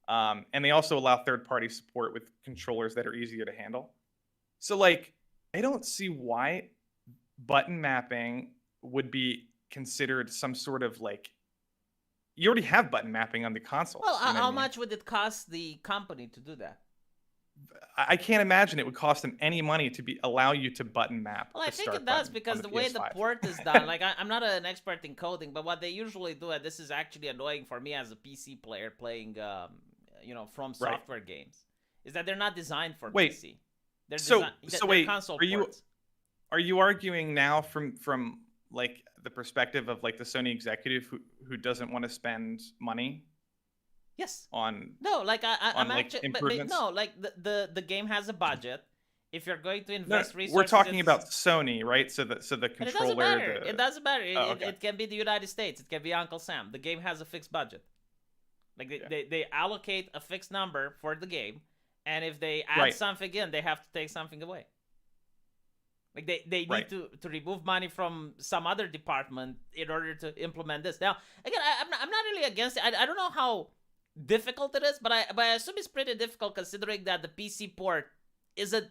And they also allow third-party support with controllers that are easier to handle. So like, I don't see why button mapping would be considered some sort of like, you already have button mapping on the console. Well, how much would it cost the company to do that? I can't imagine it would cost them any money to allow you to button map. Well, I think it does because the way the port is done, like I'm not an expert in coding, but what they usually do, and this is actually annoying for me as a PC player playing, you know, From Software games, is that they're not designed for PC. They're wait, console ports. Are you arguing now from like the perspective of like the Sony executive who doesn't want to spend money? Yes. I'm like actually improvements? no, like the game has a budget. If you're going to invest resources, we're talking about Sony, right? So the controller. It doesn't matter. Okay. It can be the United States. It can be Uncle Sam. The game has a fixed budget. Like they allocate a fixed number for the game, and if they add something in, they have to take something away. Like they need to remove money from some other department in order to implement this. Now, again, I'm not really against it. I don't know how difficult it is, but I assume it's pretty difficult considering that the PC port isn't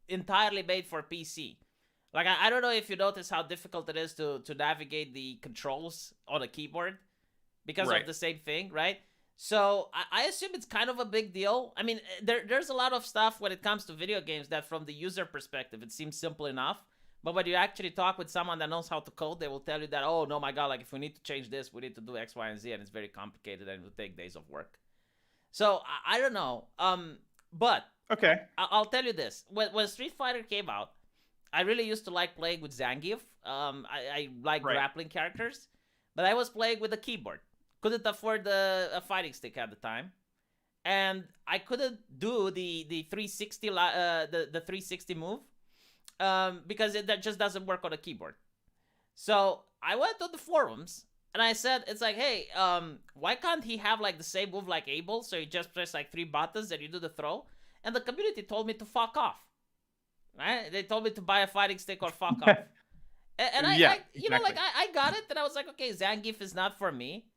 entirely made for PC. Like I don't know if you notice how difficult it is to navigate the controls on a keyboard because of the same thing, right? So I assume it's kind of a big deal. I mean, there's a lot of stuff when it comes to video games that from the user perspective, it seems simple enough. But when you actually talk with someone that knows how to code, they will tell you that, oh, no, my God, like if we need to change this, we need to do X, Y, and Z, and it's very complicated and it will take days of work. So I don't know. But okay, I'll tell you this. When Street Fighter came out, I really used to like playing with Zangief. I like grappling characters, but I was playing with a keyboard. Couldn't afford a fighting stick at the time, and I couldn't do the 360 the 360 move because that just doesn't work on a keyboard. So I went to the forums and I said, it's like, hey, why can't he have like the same move like Abel? So you just press like 3 buttons and you do the throw. And the community told me to fuck off. Right? They told me to buy a fighting stick or fuck off. And I got it. And I was like, okay, Zangief is not for me.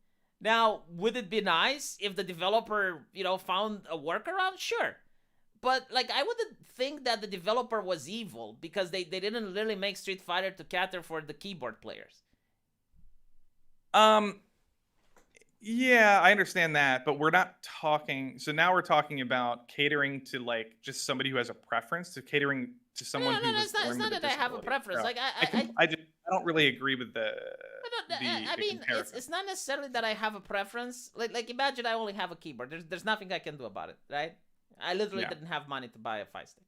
Now, would it be nice if the developer, found a workaround? Sure. But, I wouldn't think that the developer was evil because they didn't really make Street Fighter to cater for the keyboard players. Yeah, I understand that, but we're not talking. So now we're talking about catering to just somebody who has a preference, to catering to someone who was born with a disability. It's not that I have a preference. I don't really agree with the. It's not necessarily that I have a preference. Like imagine I only have a keyboard. There's nothing I can do about it, right? I literally didn't have money to buy a fight stick.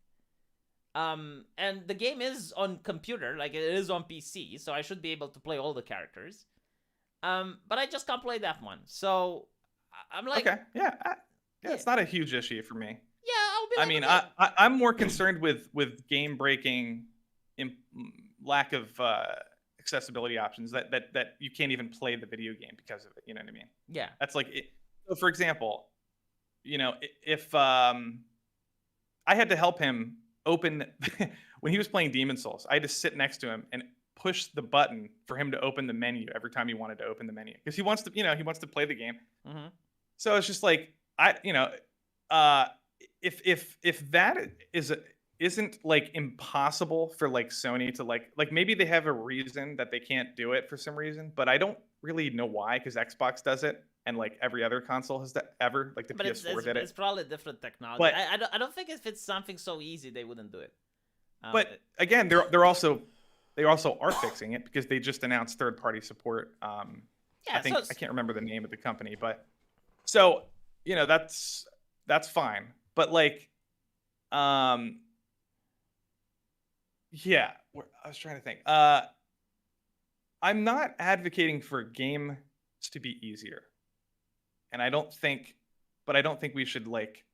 And the game is on computer, it is on PC, so I should be able to play all the characters. But I just can't play that one. So I'm like, okay, yeah, it's not a huge issue for me. Yeah, I'll be. I mean, I'm more concerned with game breaking, lack of accessibility options that you can't even play the video game because of it. You know what I mean? Yeah. That's like, so for example, if I had to help him open when he was playing Demon's Souls, I had to sit next to him and push the button for him to open the menu every time he wanted to open the menu because he wants to, he wants to play the game. Mm-hmm. So it's just like you know, uh, if that isn't like impossible for like Sony to like maybe they have a reason that they can't do it for some reason, but I don't really know why because Xbox does it and like every other console has that ever like the But PS4 did it's it. probably different technology. But I don't think if it's something so easy they wouldn't do it. but again, they also are fixing it because they just announced third party support. yeah, I think so I can't remember the name of the company, but so that's fine. But like, yeah, I was trying to think. I'm not advocating for games to be easier, and I don't think we should like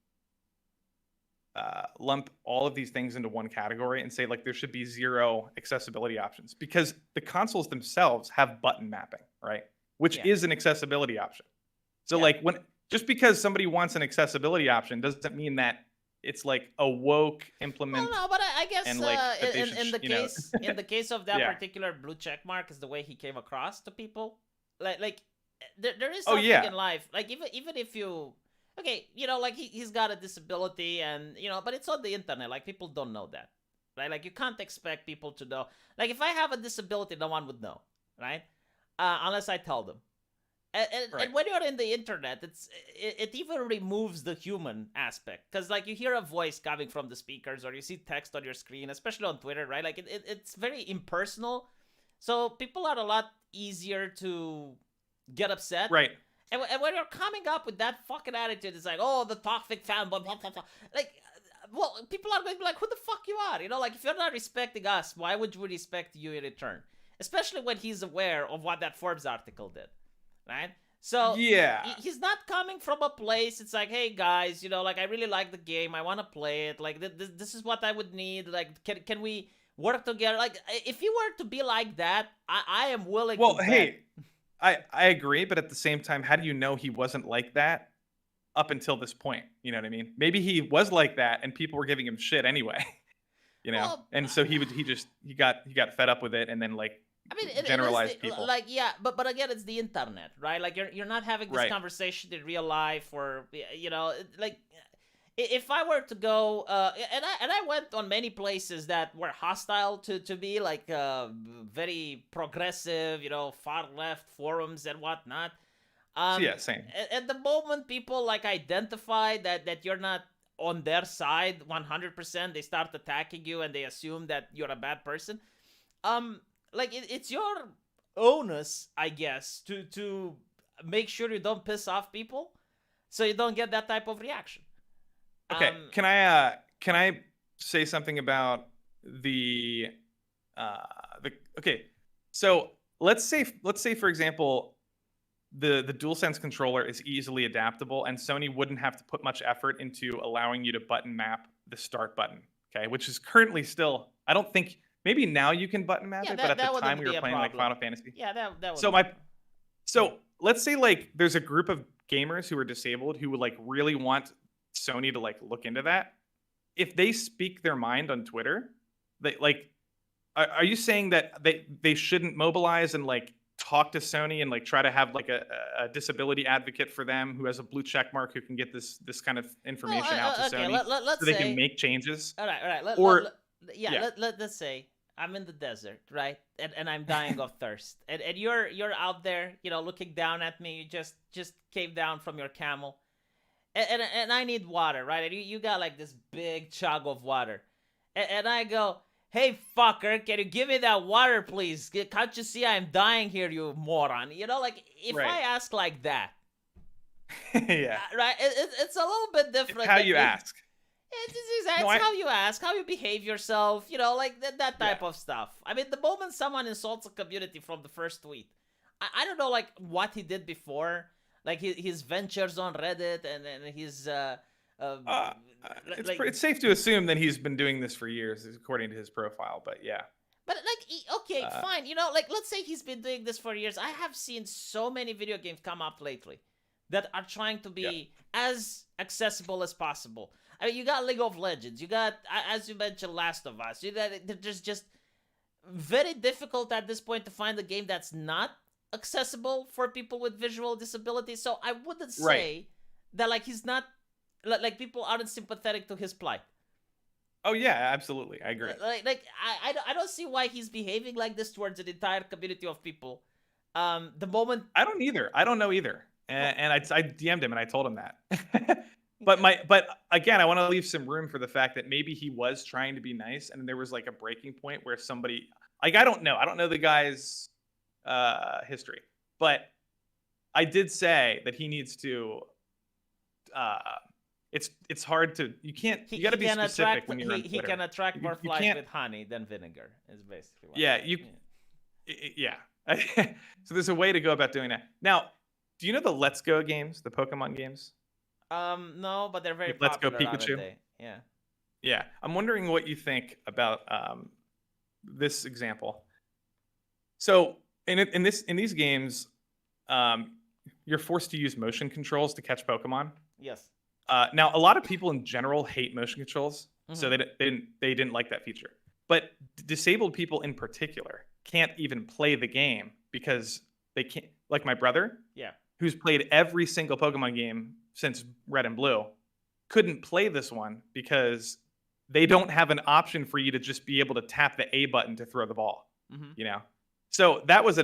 lump all of these things into one category and say like there should be zero accessibility options because the consoles themselves have button mapping, right? Which Yeah. is an accessibility option. So Yeah. like just because somebody wants an accessibility option doesn't mean that it's like a woke implement. Well, no, but I guess and, like, that they in the should, you know- case in the case of that Yeah. particular blue check mark is the way he came across to people. Like there is Oh, something yeah. in life. Like even if you okay, like he's got a disability and but it's on the internet. Like people don't know that, right? Like you can't expect people to know. Like if I have a disability, no one would know, right? Unless I tell them. Right. And when you're in the internet, it even removes the human aspect because like you hear a voice coming from the speakers or you see text on your screen, especially on Twitter, right? Like it's very impersonal, so people are a lot easier to get upset. Right. And when you're coming up with that fucking attitude, it's like, oh, the toxic fan, blah, blah, blah, blah. Like, well, people are going to be like, who the fuck you are? Like if you're not respecting us, why would we respect you in return? Especially when he's aware of what that Forbes article did. Right? So Yeah. he's not coming from a place. It's like, hey guys, like I really like the game. I want to play it. Like this is what I would need. Like, can we work together? Like, if you were to be like that, I am willing. Well, to bet. hey, I agree, but at the same time, how do you know he wasn't like that up until this point? You know what I mean? Maybe he was like that, and people were giving him shit anyway. Well, and so he got fed up with it, and then like. I mean, generalized people. Like, yeah, but again, it's the internet, right? Like, you're not having this Right. conversation in real life, or like, if I were to go, and I went on many places that were hostile to me, like very progressive, far left forums and whatnot. Yeah, same. At the moment, people like identify that you're not on their side 100%, they start attacking you and they assume that you're a bad person. Like it's your onus, I guess, to make sure you don't piss off people, so you don't get that type of reaction. Okay, can I say something about the okay? So let's say for example, the DualSense controller is easily adaptable, and Sony wouldn't have to put much effort into allowing you to button map the start button. Okay, which is currently still, I don't think. Maybe now you can button map it, but at the time we were playing like Final Fantasy. Yeah, that would. So let's say like there's a group of gamers who are disabled who would like really want Sony to like look into that. If they speak their mind on Twitter, they like, are you saying that they shouldn't mobilize and like talk to Sony and like try to have like a disability advocate for them who has a blue check mark who can get this kind of information out to Sony let's so they say, can make changes? All right. Let's say I'm in the desert, right? And I'm dying of thirst. And you're out there, looking down at me. You just came down from your camel. And I need water, right? And you got like this big chug of water. And I go, hey, fucker, can you give me that water, please? Can't you see I'm dying here, you moron? Like, if Right. I ask like that. Yeah. Right? It's a little bit different. It's how you ask. It's how you ask, how you behave yourself, like that type of stuff. I mean, the moment someone insults a community from the first tweet, I don't know, like, what he did before, like his ventures on Reddit and his It's safe to assume that he's been doing this for years, according to his profile. But yeah. But like, okay, fine. Like, let's say he's been doing this for years. I have seen so many video games come up lately that are trying to be as accessible as possible. I mean, you got League of Legends. You got, as you mentioned, Last of Us. There's just very difficult at this point to find a game that's not accessible for people with visual disabilities. So I wouldn't say that like he's not like people aren't sympathetic to his plight. Oh yeah, absolutely, I agree. I don't see why he's behaving like this towards an entire community of people. The moment I don't either. I don't know either. And I DM'd him and I told him that. But again, I want to leave some room for the fact that maybe he was trying to be nice, and there was like a breaking point where somebody, like, I don't know the guy's history, but I did say that he needs to. It's hard to you got to be specific when you're on Twitter. He can attract more You flies can't- with honey than vinegar. Is basically what Yeah, yeah. So there's a way to go about doing that. Now, do you know the Let's Go games, the Pokemon games? No, but they're very Like Let's Go popular, aren't Pikachu? they? Yeah. Yeah, I'm wondering what you think about this example. So in these games, you're forced to use motion controls to catch Pokemon. Yes. Now, a lot of people in general hate motion controls, so they didn't like that feature. But disabled people in particular can't even play the game because they can't. Like my brother, Yeah. who's played every single Pokemon game since Red and Blue, couldn't play this one because they don't have an option for you to just be able to tap the A button to throw the ball. You know, so that was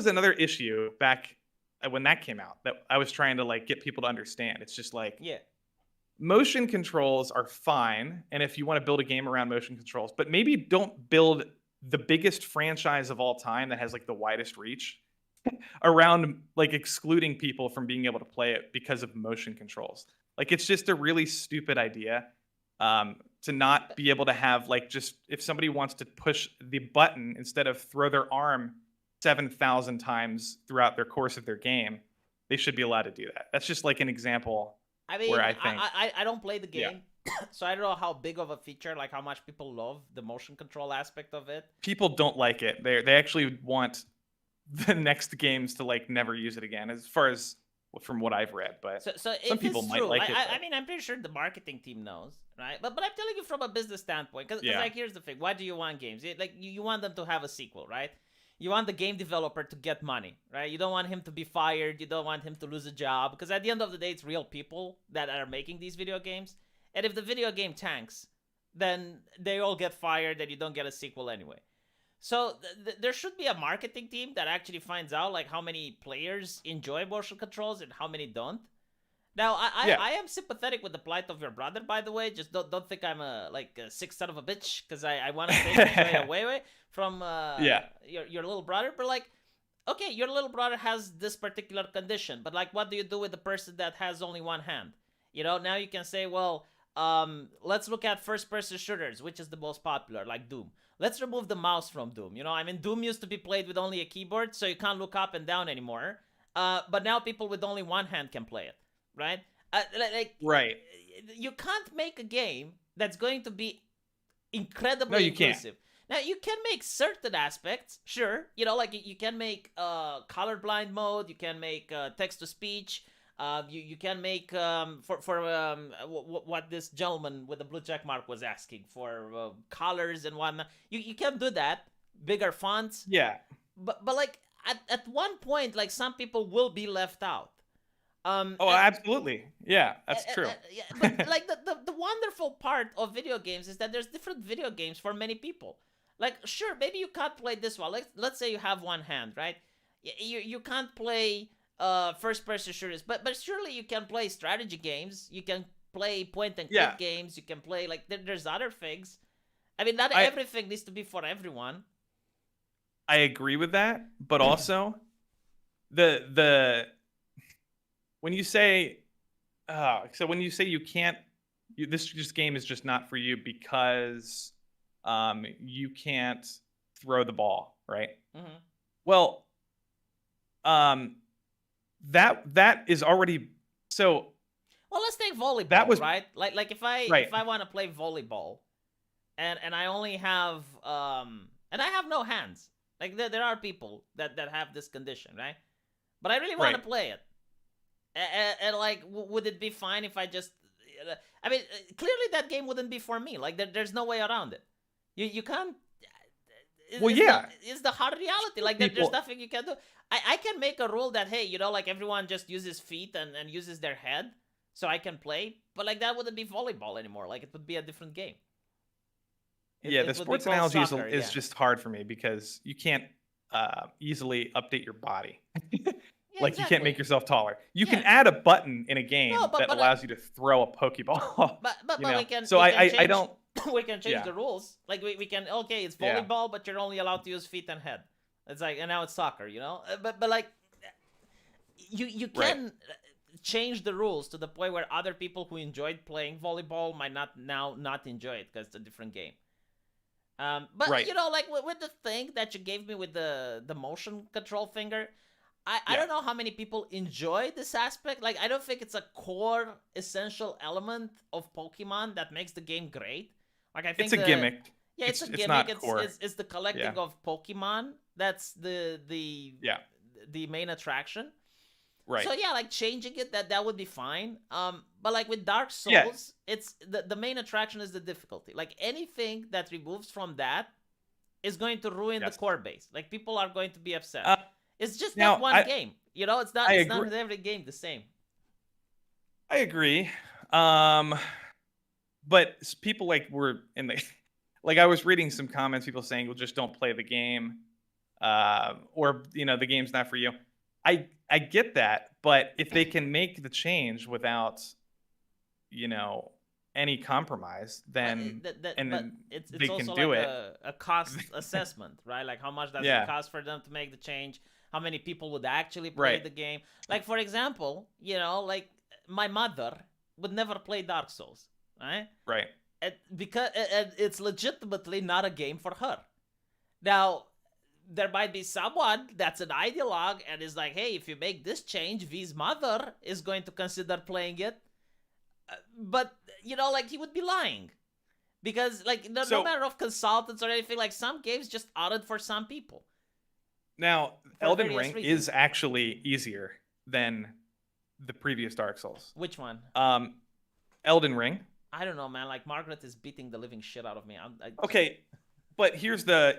another issue back when that came out that I was trying to like get people to understand. It's just like, Yeah. motion controls are fine, and if you want to build a game around motion controls, but maybe don't build the biggest franchise of all time that has like the widest reach around like excluding people from being able to play it because of motion controls. Like it's just a really stupid idea to not be able to have like just if somebody wants to push the button instead of throw their arm 7,000 times throughout their course of their game, they should be allowed to do that. That's just like an example. I mean, where I think I don't play the Yeah. game, so I don't know how big of a feature, like how much people love the motion control aspect of it. people don't like it. They actually want the next games to like never use it again, as far as from what I've read. But So some if people it's might true, like it. I but- mean, I'm pretty sure the marketing team knows, right? But I'm telling you from a business standpoint, because Yeah. like here's the thing: why do you want games? Like you want them to have a sequel, right? You want the game developer to get money, right? You don't want him to be fired. You don't want him to lose a job, because at the end of the day, it's real people that are making these video games. And if the video game tanks, then they all get fired, and you don't get a sequel anyway. So there should be a marketing team that actually finds out like how many players enjoy motion controls and how many don't. Now Yeah. I am sympathetic with the plight of your brother, by the way. Just don't think I'm a sick son of a bitch, because I want to take away from Yeah. your little brother. But like, okay, your little brother has this particular condition, but like, what do you do with the person that has only one hand? You know, now you can say, well, let's look at first-person shooters, which is the most popular, like Doom. Let's remove the mouse from Doom. You know, I mean, Doom used to be played with only a keyboard, so you can't look up and down anymore. But now people with only one hand can play it, right? Right. You can't make a game that's going to be incredibly No, you can't. inclusive. Now, you can make certain aspects, sure. You know, like you can make colorblind mode, you can make text-to-speech, you can make what this gentleman with the blue check mark was asking for colors and whatnot. You can do that, bigger fonts. Yeah. But like at one point, like some people will be left out. Absolutely. Yeah, that's true. Yeah, but like the wonderful part of video games is that there's different video games for many people. Like, sure, maybe you can't play this one. Like, let's say you have one hand, right? You can't play first-person shooters, but surely you can play strategy games. You can play point-and-click games. You can play, like, there's other things. I mean, not everything needs to be for everyone. I agree with that, but also the when you say when you say you can't, this game is just not for you because you can't throw the ball, right? Mm-hmm. Well, that is already so. Well, let's take volleyball. That was right. Like if I want to play volleyball, and I only have and I have no hands. Like there are people that have this condition, right? But I really want to play it. And like, would it be fine if I just? I mean, clearly that game wouldn't be for me. Like there's no way around it. You can't. It's the hard reality. Like there's nothing you can do. I can make a rule that, hey, you know, like everyone just uses feet and uses their head. so I can play. But like that wouldn't be volleyball anymore. Like it would be a different game. Yeah, It the would be sports called analogy soccer, is yeah. just hard for me because you can't easily update your body. Yeah, Like you can't make exactly. yourself taller. You can Yeah. add a button in a No, game that but allows you to throw a Pokeball. but we can So I change don't. we can change Yeah. the rules. Like we can okay, it's Yeah. volleyball, but you're only allowed to use feet and head. It's like and now it's soccer, you know. But like you Right. can change the rules to the point where other people who enjoyed playing volleyball might not enjoy it because it's a different game. But Right. you know, like with the thing that you gave me with the motion control finger, I Yeah. don't know how many people enjoy this aspect. Like I don't think it's a core essential element of Pokemon that makes the game great. Like I think It's a gimmick. Yeah, it's a It's gimmick. not It's, core. it's the collecting Yeah. of Pokemon that's Yeah. the main attraction. Right. So yeah, like changing it that would be fine. But like with Dark Souls, Yeah. it's the main attraction is the difficulty. Like anything that removes from that is going to ruin Yes. the core base. Like people are going to be upset. Uh, It's just now, that one game. You know, it's not I it's not agree. with every game the same. I agree. But people like were in the like I was reading some comments, people saying, "Well, just don't play the game," or the game's not for you. I get that, but if they can make the change without, any compromise, then But then it's they can also do like it. a cost assessment, right? Like how much does Yeah. it cost for them to make the change? How many people would actually play Right. the game? Like for example, like my mother would never play Dark Souls, right? Right. Because it's legitimately not a game for her. Now, there might be someone that's an ideologue and is like, hey, if you make this change, V's mother is going to consider playing it. But, like he would be lying. Because, like, no So- matter of consultants or anything, like some games just aren't for some people. Now, For Elden various Ring reasons. is actually easier than the previous Dark Souls. Which one? Elden Ring. I don't know, man. Like, Margaret is beating the living shit out of me. Okay, but here's the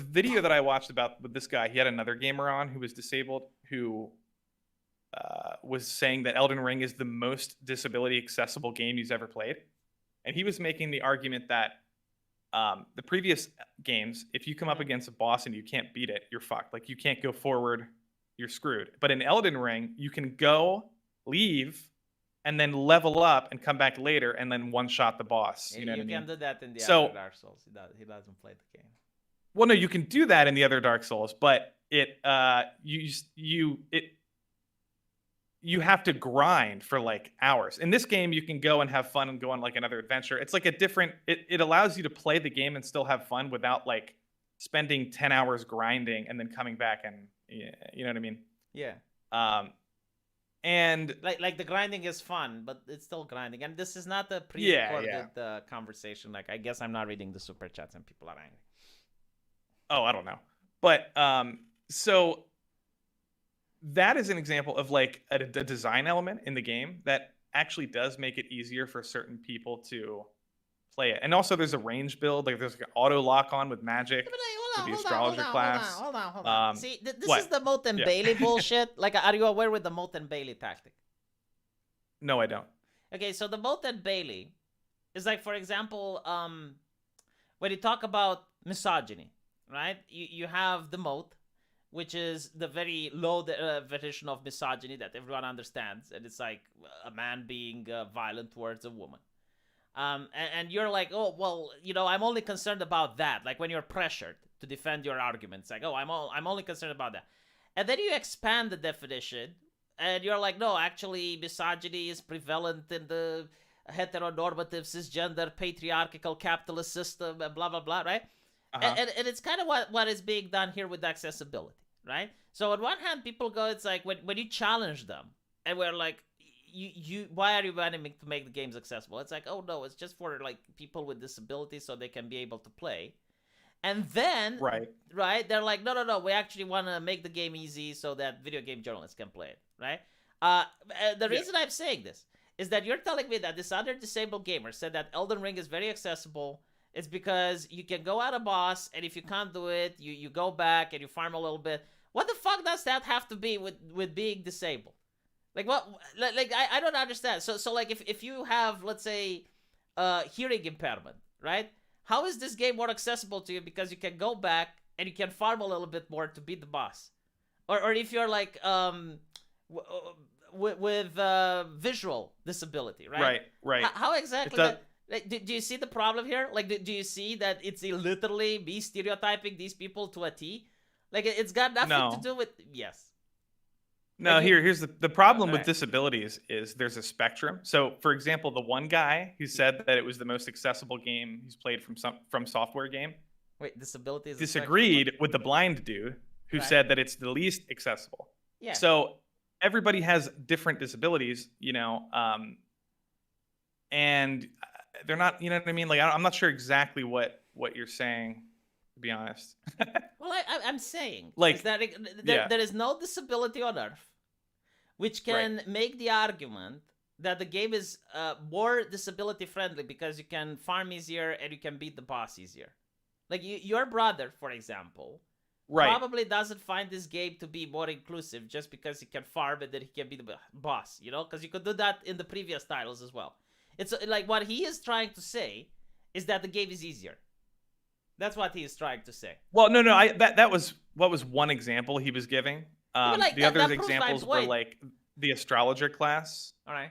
video that I watched about with this guy. He had another gamer on who was disabled who was saying that Elden Ring is the most disability accessible game he's ever played, and he was making the argument that the previous games, if you come up against a boss and you can't beat it, you're fucked. Like you can't go forward, you're screwed. But in Elden Ring, you can go, leave, and then level up and come back later and then one-shot the boss. You know what I can mean? do that in the So- other Dark Souls. He doesn't play the game. Well, no, you can do that in the other Dark Souls, but you have to grind for like hours. In this game, you can go and have fun and go on like another adventure. It's like a different. It allows you to play the game and still have fun without like spending 10 hours grinding and then coming back and you know what I mean. Yeah. And Like the grinding is fun, but it's still grinding. And this is not a pre-recorded conversation. Like I guess I'm not reading the super chats and people are angry. oh, I don't know, but so that is an example of like a design element in the game that actually does make it easier for certain people to play it. And also there's a range build, like there's like an auto lock on with magic. But with the astrologer class. Hold on. See, this what? is the Moat and Yeah. Bailey bullshit. Like, are you aware with the Moat and Bailey tactic? No, I don't. Okay, so the Moat and Bailey is like, for example, when you talk about misogyny, right? You have the Moat, which is the very low version of misogyny that everyone understands, and it's like a man being violent towards a woman. And you're like, oh, well, I'm only concerned about that. Like when you're pressured to defend your arguments, like, oh, I'm only concerned about that. And then you expand the definition, and you're like, no, actually, misogyny is prevalent in the heteronormative, cisgender, patriarchal, capitalist system, and blah, blah, blah, right? Uh-huh. And it's kind of what is being done here with accessibility, right? So on one hand, people go, it's like when you challenge them, and we're like, why are you wanting to make the games accessible? It's like, oh no, it's just for like people with disabilities so they can be able to play. And then right, they're like, no, we actually want to make the game easy so that video game journalists can play it, right? The reason I'm saying this is that you're telling me that this other disabled gamer said that Elden Ring is very accessible. It's because you can go at a boss, and if you can't do it, you go back and you farm a little bit. What the fuck does that have to be with being disabled? Like what? Like I don't understand. So like if you have, let's say, hearing impairment, right? How is this game more accessible to you because you can go back and you can farm a little bit more to beat the boss, or if you're like with visual disability, right? Right, right. How exactly does- that? Like, do you see the problem here? Like, do you see that it's literally me stereotyping these people to a T? Like, it's got nothing to No. do with yes. No, Like you- here's the problem with okay. disabilities is there's a spectrum. So, for example, the one guy who said that it was the most accessible game he's played from software game Wait, disability is a disagreed with the blind dude who Right. said that it's the least accessible. Yeah. So everybody has different disabilities, and they're not, you know what I mean? Like I'm not sure exactly what you're saying, to be honest. Well, I'm saying Like, is that there is no disability on Earth which can make the argument that the game is more disability friendly because you can farm easier and you can beat the boss easier. Like your brother, for example, probably doesn't find this game to be more inclusive just because he can farm and then he can be the boss, because you could do that in the previous titles as well. It's like what he is trying to say is that the game is easier. That's what he is trying to say. Well, no, that was what was one example he was giving. Like, the that other proves my examples were point. like the astrologer class, All right.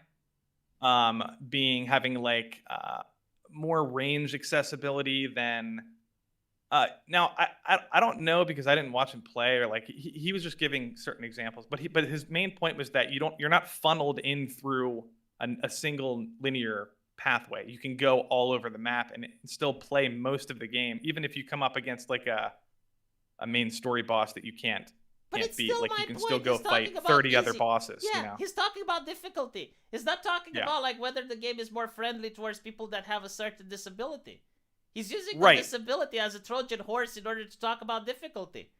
having like more range accessibility than. Now I don't know because I didn't watch him play, or like he was just giving certain examples, but his main point was that you're not funneled in through a single linear pathway. You can go all over the map and still play most of the game, even if you come up against like a main story boss that you can't beat. Like you can still go fight 30 other bosses. Yeah, he's talking about difficulty. He's not talking Yeah. about like whether the game is more friendly towards people that have a certain disability. He's using Right. the disability as a Trojan horse in order to talk about difficulty,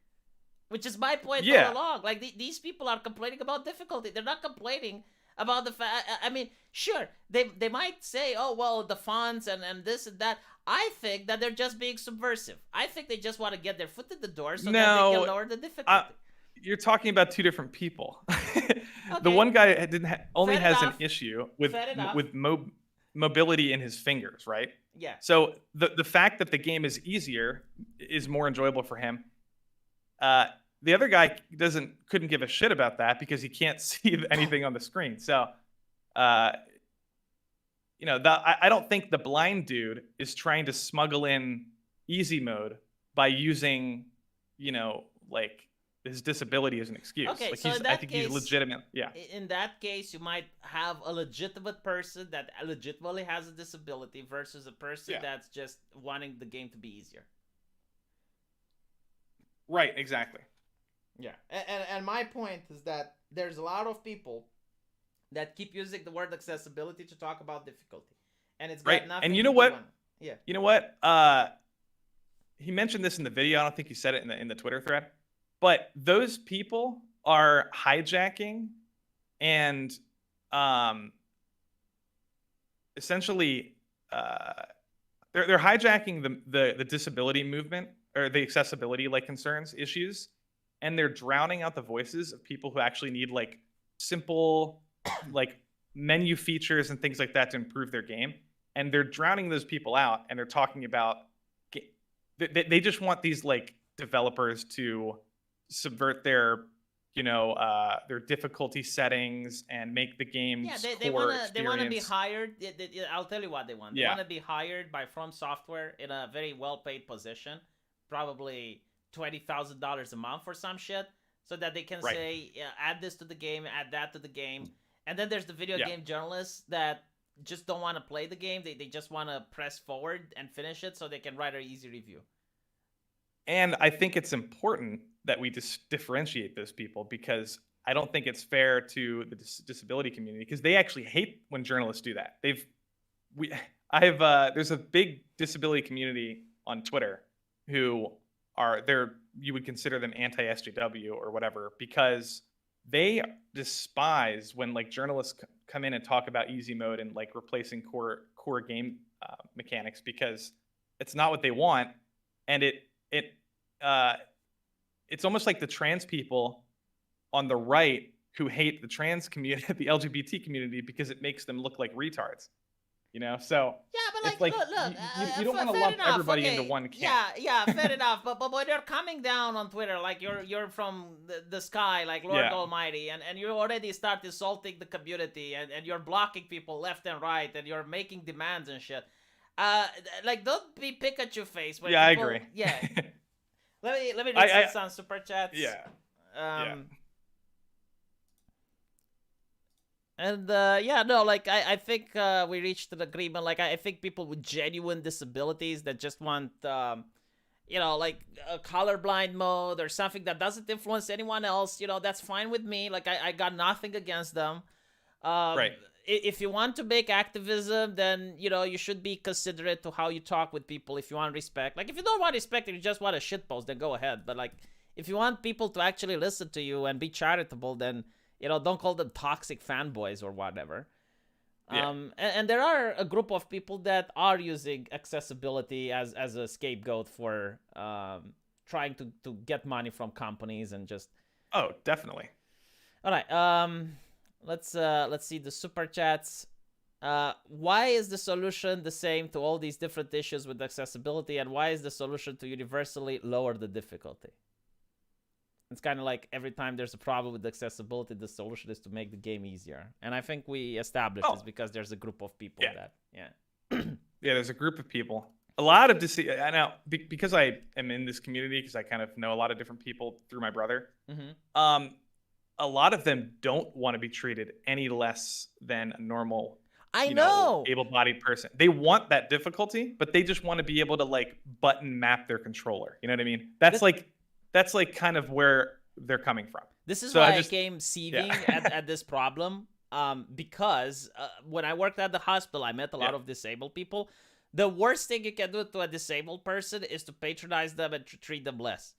which is my point Yeah. all along. Like these people are complaining about difficulty. They're not complaining about the fact. I mean, sure, they might say, oh well, the fonts and this and that. I think that they're just being subversive. I think they just want to get their foot in the door so that they can lower the difficulty. You're talking about two different people. Okay. The one guy only Fair has enough. an issue with Fair enough. mobility in his fingers, right? Yeah. So the fact that the game is easier is more enjoyable for him. The other guy couldn't give a shit about that because he can't see anything on the screen. So, I don't think the blind dude is trying to smuggle in easy mode by using, like his disability as an excuse. Okay, like so in I that think case, he's legitimate. Yeah. In that case, you might have a legitimate person that legitimately has a disability versus a person that's just wanting the game to be easier. Right, exactly. Yeah, and my point is that there's a lot of people that keep using the word accessibility to talk about difficulty, and it's got Right. nothing. And you know to do what? on- Yeah. You know what? He mentioned this in the video. I don't think he said it in the Twitter thread. But those people are hijacking and essentially they're hijacking the disability movement or the accessibility like concerns issues, and they're drowning out the voices of people who actually need like simple like menu features and things like that to improve their game. And they're drowning those people out, and they're talking about they just want these like developers to subvert their their difficulty settings and make the game they want to be hired. I'll tell you what they want. They want to be hired by From Software in a very well-paid position, probably $20,000 a month or some shit, so that they can say, add this to the game, add that to the game. And then there's the video game journalists that just don't want to play the game. They just want to press forward and finish it so they can write an easy review. And I think it's important that we just differentiate those people, because I don't think it's fair to the disability community, because they actually hate when journalists do that. There's a big disability community on Twitter who you would consider them anti-SJW or whatever, because they despise when like journalists come in and talk about easy mode and like replacing core game mechanics, because it's not what they want. And it's almost like the trans people on the right who hate the trans community, the LGBT community, because it makes them look like retards. You know, so Yeah, but it's like look, you don't want to fair lump enough. everybody Okay. into one camp. Yeah, fair enough. But when you're coming down on Twitter, like you're from the sky, like Lord Yeah. Almighty, and you already start insulting the community, and you're blocking people left and right, and you're making demands and shit. Like don't be Pikachu face. When Yeah, people, I agree. Yeah. let me read some super chats. Yeah. And no, like I think we reached an agreement. Like I think people with genuine disabilities that just want, like a colorblind mode or something that doesn't influence anyone else, that's fine with me. Like I got nothing against them. Right. If you want to make activism, then you should be considerate to how you talk with people. If you want respect, like if you don't want respect and you just want a shitpost, then go ahead. But like if you want people to actually listen to you and be charitable, then don't call them toxic fanboys or whatever. Yeah. And there are a group of people that are using accessibility as a scapegoat for trying to get money from companies and just. Oh, definitely. All right. Let's see the super chats. Why is the solution the same to all these different issues with accessibility, and why is the solution to universally lower the difficulty? It's kind of like every time there's a problem with accessibility, the solution is to make the game easier. And I think we established this because there's a group of people Yeah, there's a group of people. A lot of I know because I am in this community, because I kind of know a lot of different people through my brother. Mm-hmm. A lot of them don't want to be treated any less than a normal, know, able-bodied person. They want that difficulty, but they just want to be able to like button map their controller. You know what I mean? That's like kind of where they're coming from. This is why I came seething at this problem. Because when I worked at the hospital, I met a lot of disabled people. The worst thing you can do to a disabled person is to patronize them and treat them less.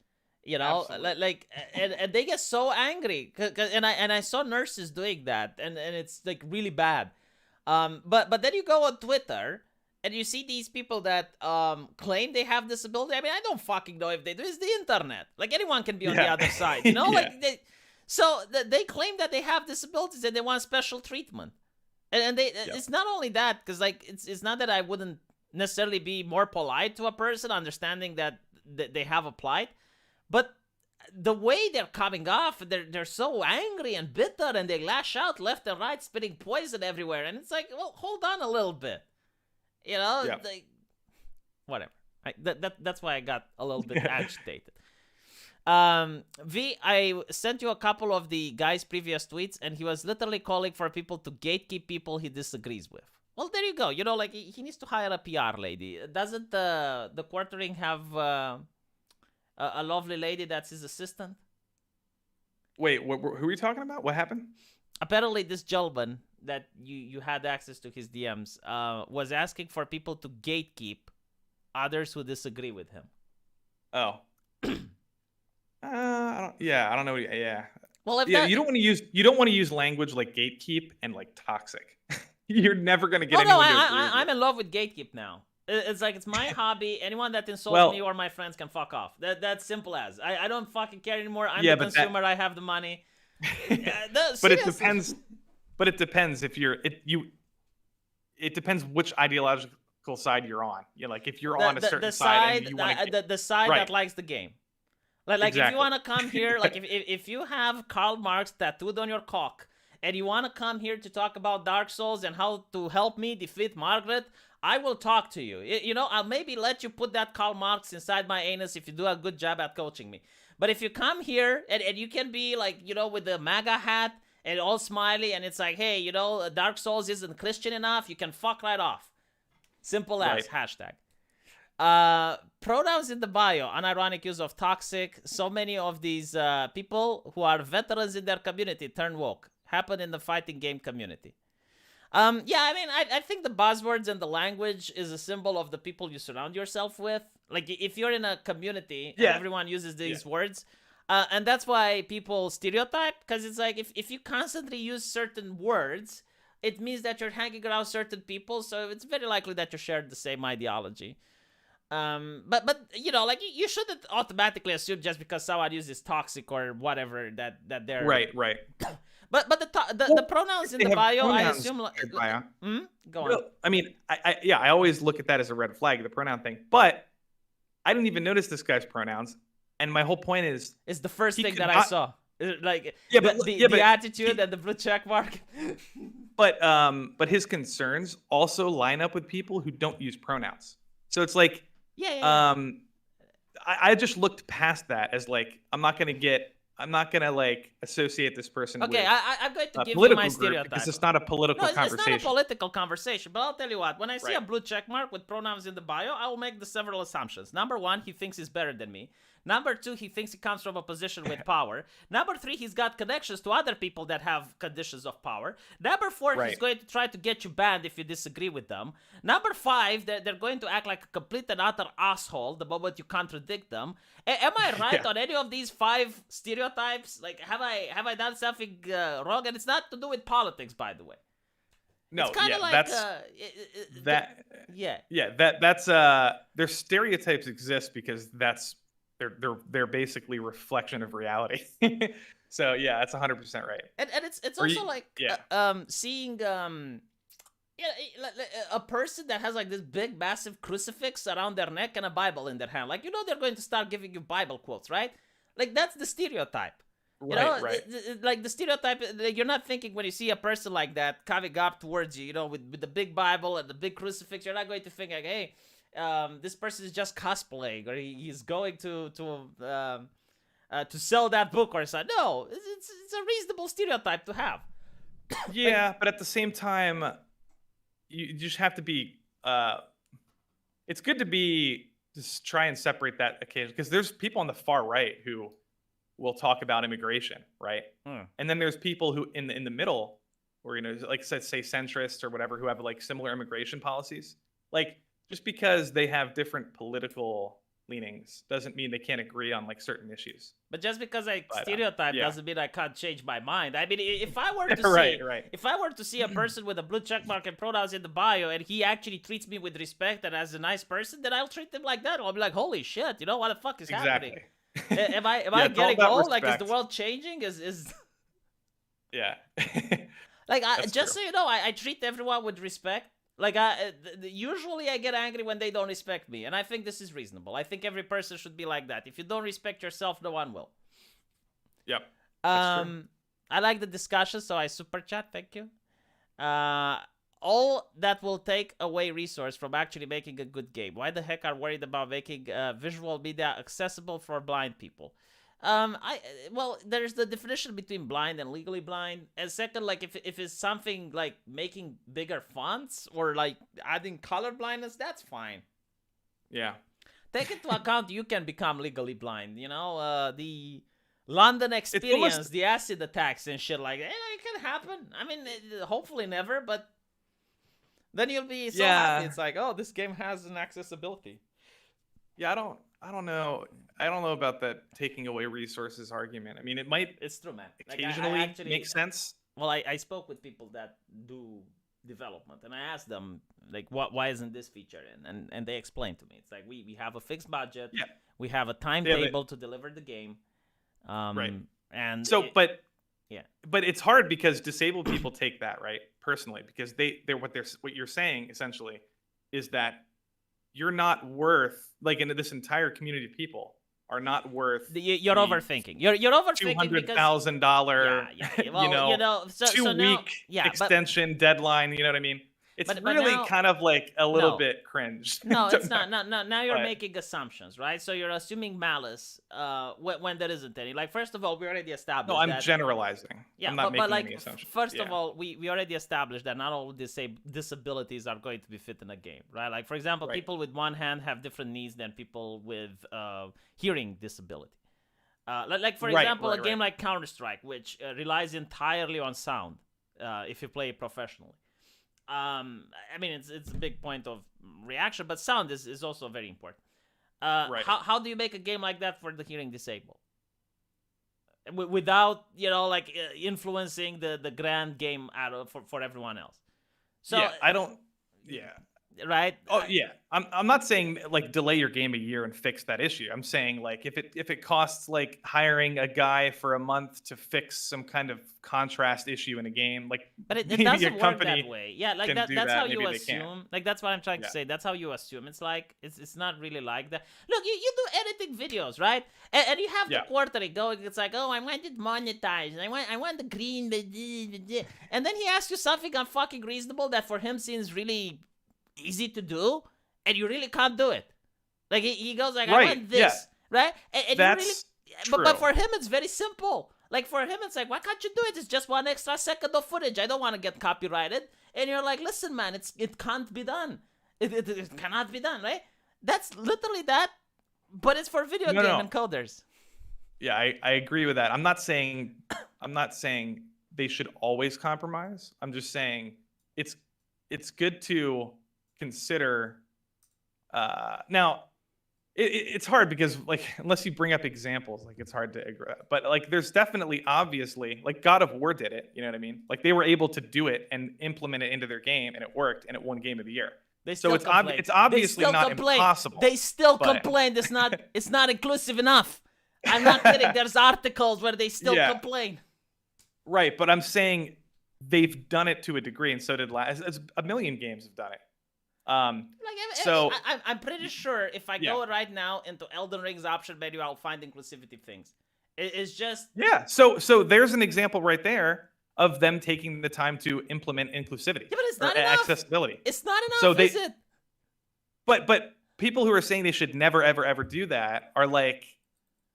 Like and they get so angry. And I saw nurses doing that, and it's like really bad. But then you go on Twitter and you see these people that claim they have disability. I mean, I don't fucking know if they do. It's the internet. Like anyone can be on the other side, Like they claim that they have disabilities and they want special treatment. And they it's not only that, because like it's not that I wouldn't necessarily be more polite to a person, understanding that they have a plight, but the way they're coming off, they're so angry and bitter, and they lash out left and right, spitting poison everywhere. And it's like, well, hold on a little bit. Like, whatever. That's why I got a little bit agitated. V, I sent you a couple of the guy's previous tweets, and he was literally calling for people to gatekeep people he disagrees with. Well, there you go. Like he needs to hire a PR lady. Doesn't the quartering have a lovely lady that's his assistant? Wait, who are we talking about? What happened? Apparently, this gentleman that you had access to his DMs was asking for people to gatekeep others who disagree with him. Oh. I don't know. Yeah. Well, you don't want to use language like gatekeep and like toxic. You're never gonna get anyone to agree with you. I'm in love with gatekeep now. It's like it's my hobby. Anyone that insults me or my friends can fuck off. That's simple as. I don't fucking care anymore. I'm the consumer. I have the money. But it depends. But it depends if it depends which ideological side you're on. Like if you're on a certain side, and you want the side that likes the game. Like exactly. If you want to come here, like if you have Karl Marx tattooed on your cock, and you want to come here to talk about Dark Souls and how to help me defeat Margaret, I will talk to you. I'll maybe let you put that Karl Marx inside my anus if you do a good job at coaching me. But if you come here and you can be like, with the MAGA hat and all smiley, and it's like, hey, Dark Souls isn't Christian enough, you can fuck right off. Simple as, hashtag. Pronouns in the bio, unironic use of toxic. So many of these people who are veterans in their community turn woke. Happen in the fighting game community. I mean, I think the buzzwords and the language is a symbol of the people you surround yourself with. Like, if you're in a community and everyone uses these words, and that's why people stereotype, because it's like, if you constantly use certain words, it means that you're hanging around certain people, so it's very likely that you share the same ideology. But like, you shouldn't automatically assume just because someone uses toxic or whatever that they're... Right. But the Well, pronouns in they the have bio, I pronouns assume. in bio. Go on. No, I mean, I always look at that as a red flag, the pronoun thing. But I didn't even notice this guy's pronouns, and my whole point is, It's the first he thing could that I not- saw. Like Yeah, the, but the, yeah, the but attitude he- and the blue check mark. but his concerns also line up with people who don't use pronouns. So it's like, Yeah. I just looked past that as like, I'm not gonna like associate this person Okay, with I'm going to a give you political my group stereotype. because it's not a political No, it's not a conversation. political conversation, but I'll tell you what. When I see a Right. blue check mark with pronouns in the bio, I will make the several assumptions. Number one, he thinks he's better than me. Number two, he thinks he comes from a position with power. Number three, he's got connections to other people that have conditions of power. Number four, he's Right. going to try to get you banned if you disagree with them. Number five, they're going to act like a complete and utter asshole the moment you contradict them. Am I right Yeah. on any of these five stereotypes? Like, have I done something wrong? And it's not to do with politics, by the way. No, It's kind yeah, of like that's that. yeah. Yeah, that's their stereotypes exist because they're basically reflection of reality. So yeah, that's 100% right. And it's Or also you- like yeah. seeing a person that has like this big massive crucifix around their neck and a Bible in their hand. Like, they're going to start giving you Bible quotes, right? Like, that's the stereotype. You know, Right. like the stereotype, like, you're not thinking when you see a person like that coming up towards you, with the big Bible and the big crucifix, you're not going to think like, hey, this person is just cosplaying, or he's going to sell that book or something. No, it's a reasonable stereotype to have. Yeah, but at the same time, you just have to be. It's good to just try and separate that occasion, because there's people on the far right who will talk about immigration, right? And then there's people who in the middle, or like say centrist or whatever, who have like similar immigration policies. Like, just because they have different political leanings doesn't mean they can't agree on like certain issues. But just because I But, stereotype yeah. doesn't mean I can't change my mind. I mean, if I were to Right, see, right. if I were to see a person with a blue checkmark and pronouns in the bio, and he actually treats me with respect and as a nice person, then I'll treat him like that. I'll be like, holy shit, what the fuck is happening? Exactly. Am I Yeah, it's all getting about old? Like, is the respect. world changing? Is Yeah. like That's just true. so you know, I treat everyone with respect. Like, usually I get angry when they don't respect me, and I think this is reasonable. I think every person should be like that. If you don't respect yourself, no one will. Yep. That's true. I like the discussion, so I super chat. Thank you. All that will take away resource from actually making a good game. Why the heck are worried about making visual media accessible for blind people? Well, there's the definition between blind and legally blind. And second, like, if it's something like making bigger fonts or like adding color blindness, that's fine. Yeah. Take into account you can become legally blind. The London experience, the acid attacks and shit like that. It can happen. I mean, hopefully never, but then you'll be so happy. It's like, oh, this game has an accessibility. Yeah, I don't know. I don't know about that taking away resources argument. I mean, it might It's true, man. Like, occasionally I actually make sense. Well, I spoke with people that do development, and I asked them, like, why isn't this feature in? And they explained to me. It's like, we have a fixed budget. Yeah. We have a timetable to deliver the game. Right. And So, but yeah. but it's hard because disabled people take that, right, personally, because they're what you're saying essentially is that you're not worth, like, in this entire community of people are not worth You're the overthinking. You're overthinking because $200,000 yeah. Well, so 2 now, week yeah, extension deadline. You know what I mean? It's but really now- kind of like a little No. bit cringe. No, to it's not. No, now you're But- making assumptions, right? So you're assuming malice when there isn't any. Like, first of all, we already established No, I'm that. generalizing. Yeah, I'm not but making like, any assumptions. first of Yeah. all, we already established that not all disabilities are going to be fit in a game, right? Like, for example, Right. people with one hand have different needs than people with hearing disability. Like, for Right, example, right, a game right. like Counter-Strike, which relies entirely on sound if you play it professionally. I mean, it's a big point of reaction, but sound is also very important. Right. How do you make a game like that for the hearing disabled? Without, influencing the grand game for everyone else. So yeah, I don't. Yeah, right? Oh yeah, I'm not saying like delay your game a year and fix that issue. I'm saying like if it costs like hiring a guy for a month to fix some kind of contrast issue in a game, like But it maybe a doesn't work that company way. Yeah, like can do that's that. how Maybe you they can't. assume. Like that's what I'm trying to Yeah. say. That's how you assume. It's like it's not really like that. Look, you do editing videos, right? And you have Yeah. the quarterly going. It's like, oh, I want it monetized. And I want the green. And then he asks you something unfucking reasonable that for him seems really easy to do, and you really can't do it. Like he goes like, I Right, want this, yeah. right? And you That's really, but true. for him it's very simple. Like for him it's like, why can't you do it? It's just 1 extra second of footage. I don't want to get copyrighted. And you're like, listen, man, it can't be done. It cannot be done, right? That's literally that, but it's for video No, game no. encoders. Yeah, I agree with that. I'm not saying they should always compromise. I'm just saying it's good to consider. Now, it's hard because like unless you bring up examples, like it's hard to agree. But like there's definitely obviously like God of War did it. You know what I mean? Like they were able to do it and implement it into their game, and it worked, and it won Game of the Year. They So still it's complain. it's obviously They still not complain. impossible. They still but- complain. It's not inclusive enough. I'm not kidding. There's articles where they still Yeah. complain. Right, but I'm saying they've done it to a degree, and so did as a million games have done it. So- I'm pretty sure if I Yeah. go right now into Elden Ring's option menu, I'll find inclusivity things. It's just Yeah, so there's an example right there of them taking the time to implement inclusivity but it's or not enough. accessibility. It's not enough, So is it? But people who are saying they should never ever do that are like,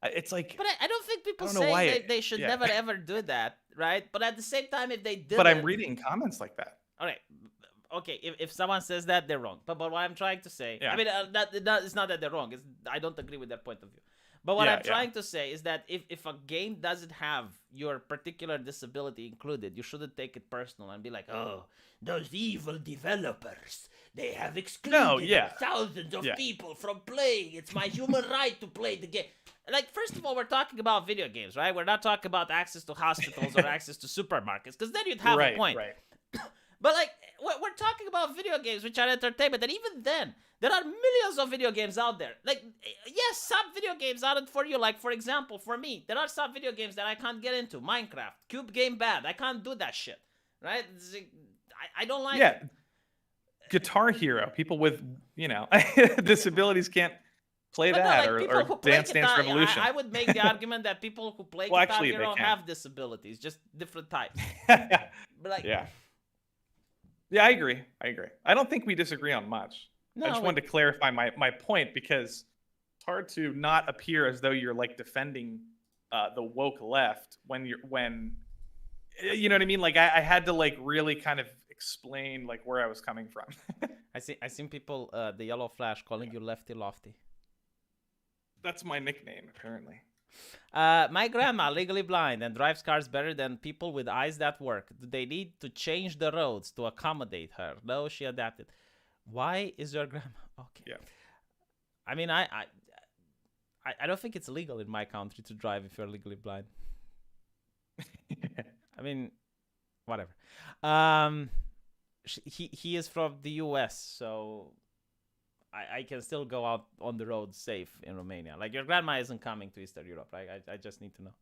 it's like. But I don't think people I don't know why say it- they should yeah. never ever do that, right? But at the same time, if they did But I'm it- reading comments like that. All right. Okay, if someone says that, they're wrong. But what I'm trying to say, Yeah. I mean, it's not that they're wrong. I don't agree with their point of view. But what Yeah, I'm yeah. trying to say is that if a game doesn't have your particular disability included, you shouldn't take it personal and be like, oh, those evil developers, they have excluded yeah. thousands of Yeah. people from playing. It's my human right to play the game. Like, first of all, we're talking about video games, right? We're not talking about access to hospitals or access to supermarkets, because then you'd have Right, a point. right. But like, we're talking about video games, which are entertainment, and even then, there are millions of video games out there. Like, yes, some video games aren't for you. Like, for example, for me, there are some video games that I can't get into. Minecraft, Cube Game Bad. I can't do that shit, right? I don't like Yeah. it. Guitar Hero. People with disabilities can't play But no, that, like, or people who play Dance Dance Guitar- Revolution. I would make the argument that people who play Well, Guitar actually, they Hero can. have disabilities, just different types. Yeah. But like, Yeah, I agree. I don't think we disagree on much. no, I just wanted to clarify my point because it's hard to not appear as though you're like defending the woke left when you know what I mean? Like I had to like really kind of explain like where I was coming from. I seen people the yellow flash calling you Lofti. That's my nickname apparently. My grandma legally blind and drives cars better than people with eyes that work. Do they need to change the roads to accommodate her? No, she adapted. Why is your grandma okay? Yeah. I mean, I don't think it's legal in my country to drive if you're legally blind. I mean, whatever. He is from the U.S., so I can still go out on the road safe in Romania. Like, your grandma isn't coming to Eastern Europe, right? I just need to know.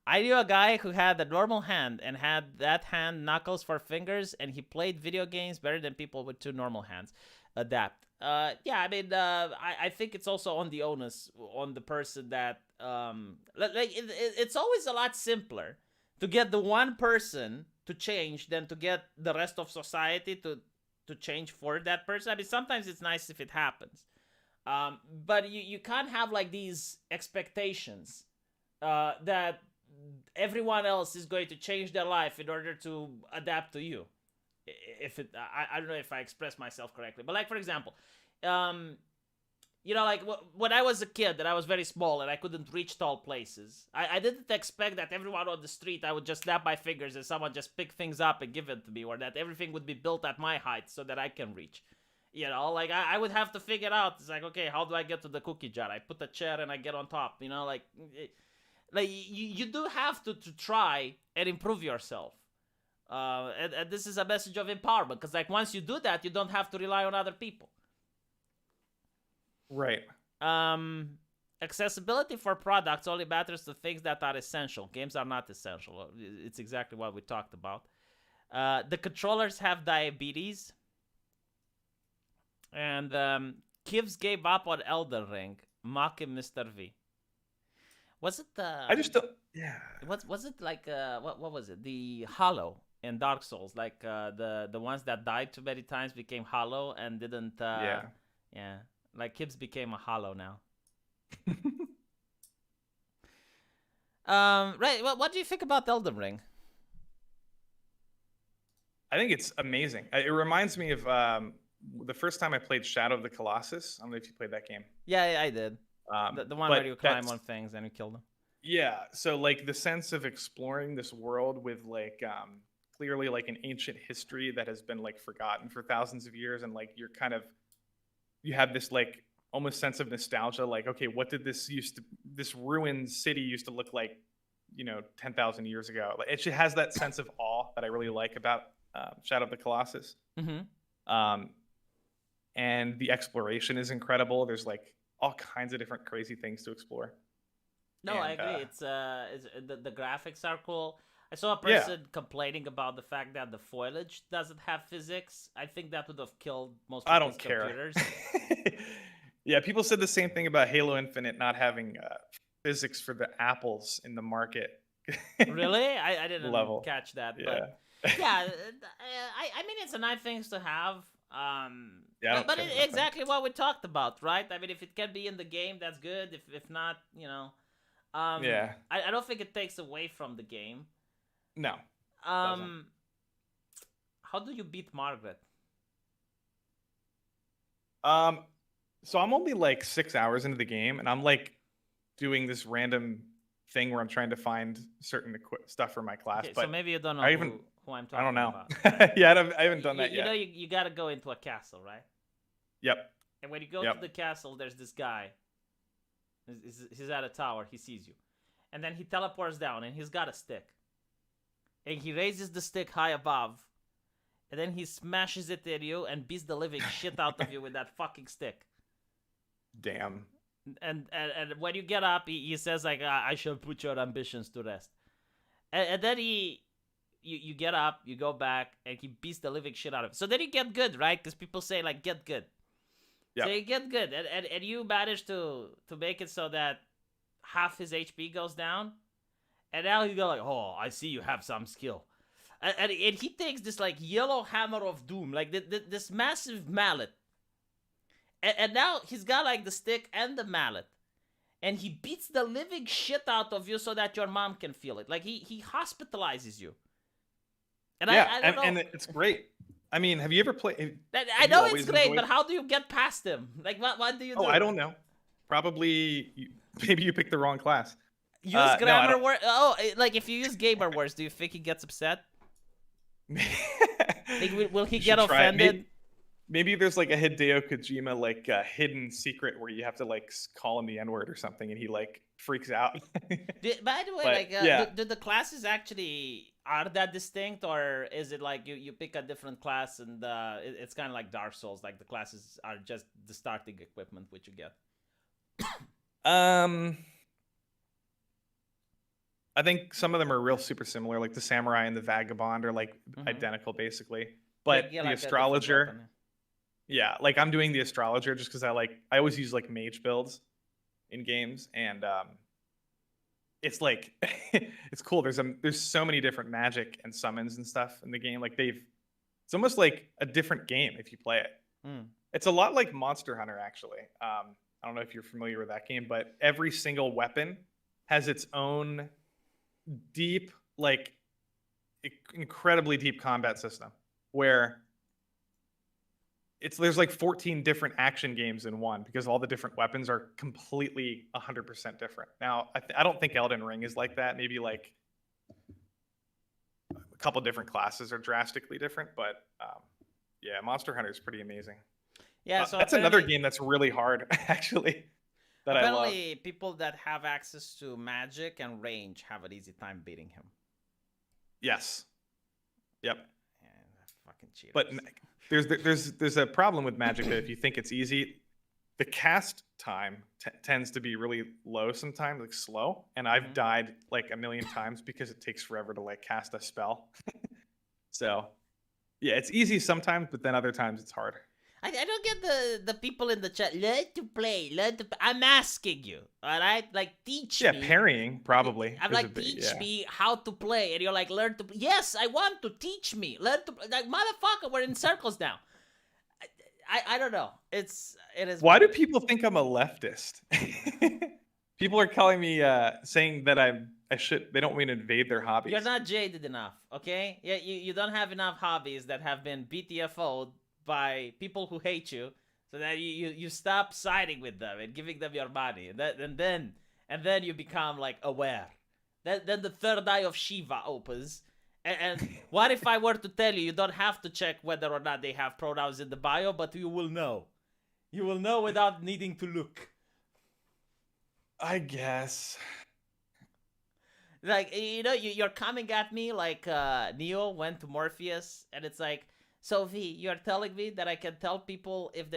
I knew a guy who had a normal hand and had that hand knuckles for fingers, and he played video games better than people with two normal hands. Adapt. Yeah, I mean, I think it's also on the onus on the person that, it's always a lot simpler to get the one person to change than to get the rest of society to change for that person. I mean, sometimes it's nice if it happens. But you can't have like these expectations that everyone else is going to change their life in order to adapt to you. I don't know if I expressed myself correctly, but like, for example, like when I was a kid and I was very small and I couldn't reach tall places, I didn't expect that everyone on the street, I would just snap my fingers and someone just pick things up and give it to me, or that everything would be built at my height so that I can reach. Like I would have to figure out, it's like, okay, how do I get to the cookie jar? I put a chair and I get on top, like you do have to try and improve yourself. And this is a message of empowerment, because like once you do that, you don't have to rely on other people. Right. Accessibility for products only matters to things that are essential. Games are not essential. It's exactly what we talked about. The controllers have diabetes. And Kivs gave up on Elden Ring, mocking Mr. V. Was it the... I just don't. Yeah. Was it like what was it? The Hollow in Dark Souls, like the ones that died too many times became Hollow and didn't. Yeah. Like Kivs became a Hollow now. Right. What do you think about Elden Ring? I think it's amazing. It reminds me of the first time I played Shadow of the Colossus. I don't know if you played that game. Yeah, I did. The one where you climb on things and you kill them. Yeah. So like the sense of exploring this world with like clearly like an ancient history that has been like forgotten for thousands of years, and like you have this like almost sense of nostalgia. Like, okay, what did this ruined city used to look like, 10,000 years ago? Like, it just has that sense of awe that I really like about Shadow of the Colossus. Mm-hmm. And the exploration is incredible. There's like all kinds of different crazy things to explore. No, I agree. It's the graphics are cool. I saw a person complaining about the fact that the foliage doesn't have physics. I think that would have killed most people's computers. Yeah, people said the same thing about Halo Infinite not having physics for the apples in the market. Really? I didn't catch that. Yeah. But yeah, I mean, it's a nice thing to have. But it's exactly what we talked about, right? I mean, if it can be in the game, that's good. If not, yeah. I don't think it takes away from the game. No. How do you beat Margaret? So I'm only like 6 hours into the game, and I'm like doing this random thing where I'm trying to find certain stuff for my class. Okay, but so maybe you don't know who I'm talking about. I don't know. Yeah, I haven't done that yet. You got to go into a castle, right? Yep. And when you go to the castle, there's this guy. He's at a tower. He sees you. And then he teleports down, and he's got a stick. And he raises the stick high above. And then he smashes it at you and beats the living shit out of you with that fucking stick. Damn. And when you get up, he says, like, I shall put your ambitions to rest. And then you get up, you go back, and he beats the living shit out of it. So then you get good, right? Because people say, like, get good. Yep. So you get good. And you manage to make it so that half his HP goes down. And now you go like, oh, I see you have some skill. And he takes this, like, yellow hammer of doom, like this massive mallet. And now he's got, like, the stick and the mallet. And he beats the living shit out of you so that your mom can feel it. Like, he hospitalizes you. And yeah, I don't know. And it's great. I mean, have you ever played... I know it's great, but how do you get past him? Like, what do you do? Oh, I don't know. Probably, maybe you picked the wrong class. Use grammar word. Oh, like, if you use gamer words, do you think he gets upset? Like, will he get offended? Maybe there's like a Hideo Kojima like hidden secret where you have to like call him the N-word or something, and he like freaks out. By the way, do the classes actually are that distinct, or is it like you pick a different class and it's kind of like Dark Souls, like the classes are just the starting equipment which you get? I think some of them are real super similar, like the Samurai and the Vagabond are like identical basically, but the like Astrologer. Yeah, like I'm doing the Astrologer just because I always use like mage builds in games, and it's like it's cool. There's so many different magic and summons and stuff in the game. Like it's almost like a different game if you play it. It's a lot like Monster Hunter actually. I don't know if you're familiar with that game, but every single weapon has its own deep, like incredibly deep combat system where there's like 14 different action games in one because all the different weapons are completely 100% different. Now, I don't think Elden Ring is like that. Maybe like a couple different classes are drastically different, but yeah, Monster Hunter is pretty amazing. Yeah, so that's another game that's really hard, actually. That apparently, I love. People that have access to magic and range have an easy time beating him. Yes. Yep. Yeah, fucking cheaters. But there's a problem with Magic that if you think it's easy, the cast time tends to be really low sometimes, like slow. And I've died like a million times because it takes forever to like cast a spell. So yeah, it's easy sometimes, but then other times it's hard. I don't get the people in the chat. Learn to play. I'm asking you. All right, like teach me. Yeah, parrying probably. I'm like, teach me how to play, and you're like, learn to. Yes, I want to teach me. Learn to. Like, motherfucker, we're in circles now. I don't know. It is. Why do people think I'm a leftist? People are calling me, saying that I should. They don't want me to invade their hobbies. You're not jaded enough, okay? Yeah, you don't have enough hobbies that have been BTFO'd by people who hate you, so that you stop siding with them and giving them your money, and then you become like aware. Then the third eye of Shiva opens. And what if I were to tell you don't have to check whether or not they have pronouns in the bio, but you will know. You will know without needing to look. I guess. Like, you're coming at me like Neo went to Morpheus, and it's like, Sophie, you're telling me that I can tell people if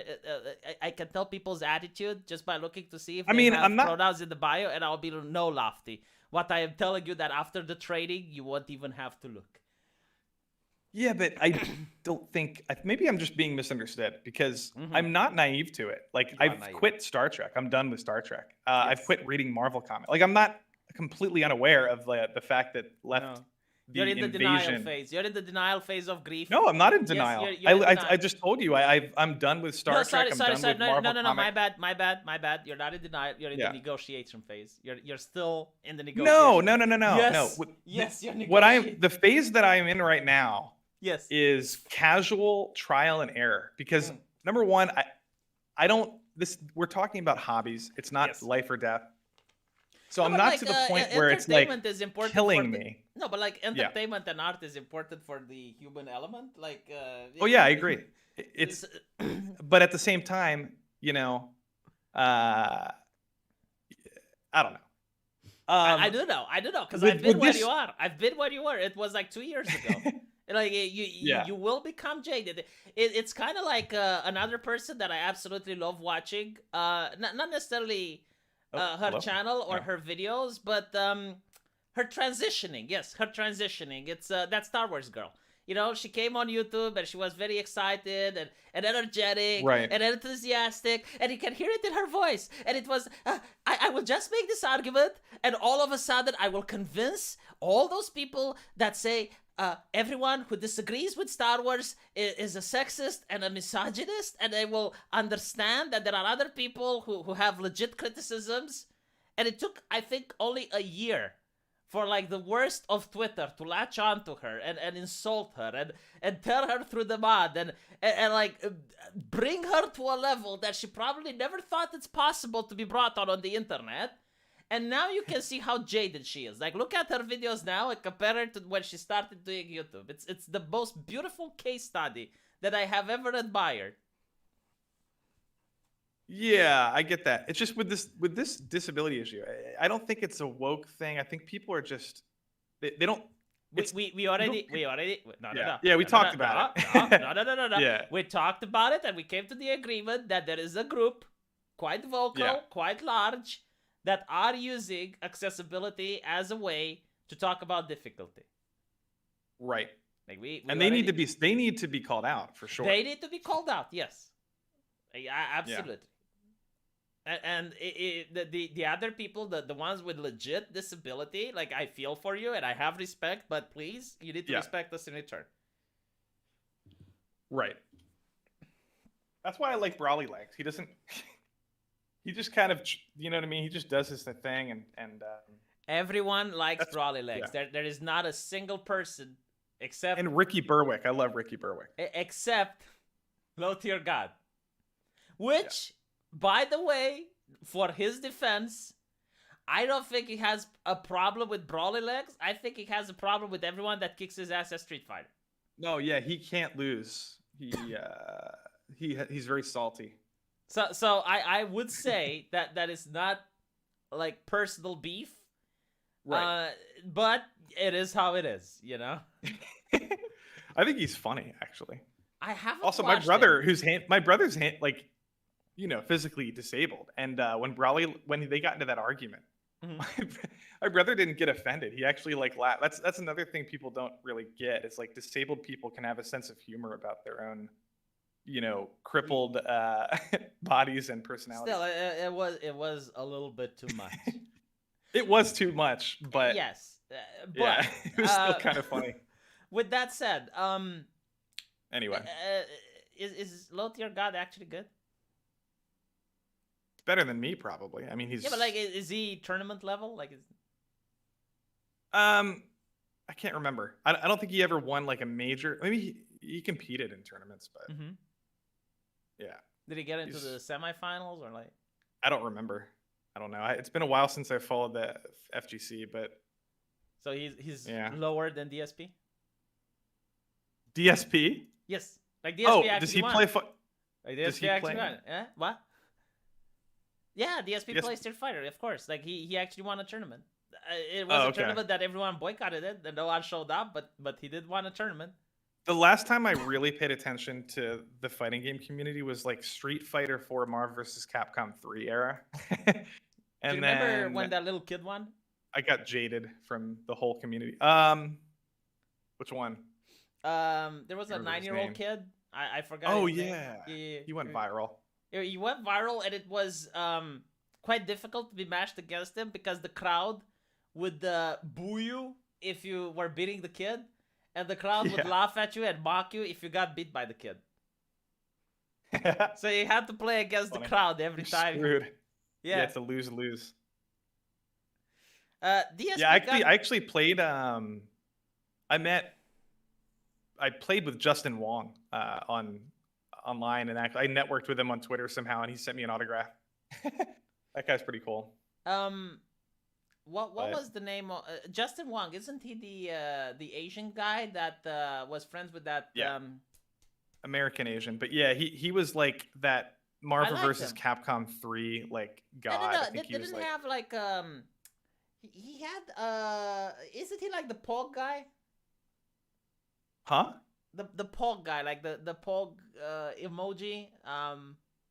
I can tell people's attitude just by looking to see if they have pronouns in the bio, and I'll be no, Lofty. What I am telling you that after the trading, you won't even have to look. Yeah, but I don't think. Maybe I'm just being misunderstood because I'm not naive to it. Like I've quit Star Trek. I'm done with Star Trek. Yes. I've quit reading Marvel comics. Like I'm not completely unaware of the fact that left. You're in the denial phase. You're in the denial phase of grief. No, I'm not in denial. Yes, you're in denial. I just told you I'm done with Star Trek. I'm done with Marvel no. comics. My bad. You're not in denial. You're in the negotiation phase. You're still in the negotiation. No. Yes, you're negotiating. The phase that I am in right now. Yes. Is casual trial and error because number one, I don't. We're talking about hobbies. It's not life or death. So I'm not to the point where it's like killing me. No, but like entertainment and art is important for the human element. Like. Oh yeah, I agree. It's, but at the same time, I don't know. I do know, because I've been where you are. I've been where you were. It was like 2 years ago. Like you will become jaded. It's kind of like another person that I absolutely love watching. Not necessarily. Her channel or her videos, but her transitioning. Yes, her transitioning. It's that Star Wars girl. She came on YouTube and she was very excited and energetic and enthusiastic, and you can hear it in her voice. And it was, I will just make this argument, and all of a sudden I will convince all those people that say, everyone who disagrees with Star Wars is a sexist and a misogynist, and they will understand that there are other people who have legit criticisms. And it took, I think, only a year for like the worst of Twitter to latch on to her and insult her and tear her through the mud and like bring her to a level that she probably never thought it's possible to be brought on the internet. And now you can see how jaded she is. Like, look at her videos now and compare her to when she started doing YouTube. It's the most beautiful case study that I have ever admired. Yeah, I get that. It's just with this disability issue. I don't think it's a woke thing. I think people are just they don't. We already no. Yeah, we talked about it. No. Yeah, we talked about it and we came to the agreement that there is a group, quite vocal, quite large, that are using accessibility as a way to talk about difficulty. Right. Like they need to be called out for sure. They need to be called out. Yes. Absolutely. Yeah. And the other people, the ones with legit disability, like I feel for you and I have respect, but please, you need to respect us in return. Right. That's why I like Brawly Legs. He doesn't. He just kind of, you know what I mean? He just does his thing, and everyone likes Brawly Legs. Yeah. There is not a single person except Ricky Berwick. I love Ricky Berwick. Except Lofti or God, which, by the way, for his defense, I don't think he has a problem with Brawly Legs. I think he has a problem with everyone that kicks his ass at Street Fighter. No, yeah, he can't lose. He's very salty. So I would say that is not like personal beef, right? But it is how it is, I think he's funny actually. I haven't Also, my watched brother, it. my brother's, like, I haven't also my watched brother, it. my brother's like, physically disabled, and when they got into that argument, Mhm. my, my brother didn't get offended. He actually like laughed. That's another thing people don't really get. It's like disabled people can have a sense of humor about their own, crippled bodies and personalities. Still, it was a little bit too much. It was too much, but Yes, yeah, but it was still kind of funny. with that said, Anyway, is Lofti your god actually good? it's better than me probably. I mean, he's Yeah, but like, is he tournament level? Like, I can't remember. I don't think he ever won like a major. Maybe he competed in tournaments, but mm-hmm. yeah, Did he get into he's- the semifinals or like? I don't remember. I don't know. It's been a while since I followed the FGC, but So he's Yeah. lower than DSP. DSP. Yes, like DSP Oh, actually does he won. play? Like, does DSP he actually play? won. Eh? What? Yeah, DSP Yes. plays Street Fighter, of course. Like he actually won a tournament. It was a okay. tournament that everyone boycotted it, and no one showed up. But he did won a tournament. The last time I really paid attention to the fighting game community was like Street Fighter 4 Marvel vs. Capcom 3 era. Do you And remember then when that little kid won? I got jaded from the whole community. Which one? There was a Remember his 9-year-old name. kid. I forgot. Oh his name. yeah. Yeah. He went viral. He went viral, and it was quite difficult to be matched against him because the crowd would boo you if you were beating the kid, and the crowd would Yeah. laugh at you and mock you if you got beat by the kid. So you had to play against Funny. the crowd every You're time. screwed. Yeah, Yeah. it's a lose-lose. DSP Yeah, I got- actually played. I played with Justin Wong online, and I networked with him on Twitter somehow, and he sent me an autograph. That guy's pretty cool. What But- was the name of Justin Wong? Isn't he the Asian guy that was friends with that? Yeah. American Asian, but yeah, he was like that Marvel liked vs. him. Capcom 3 like god. No. I think he Didn't was like, have like he had isn't he like the Pog guy? huh? The Pog guy, like the Pog emoji.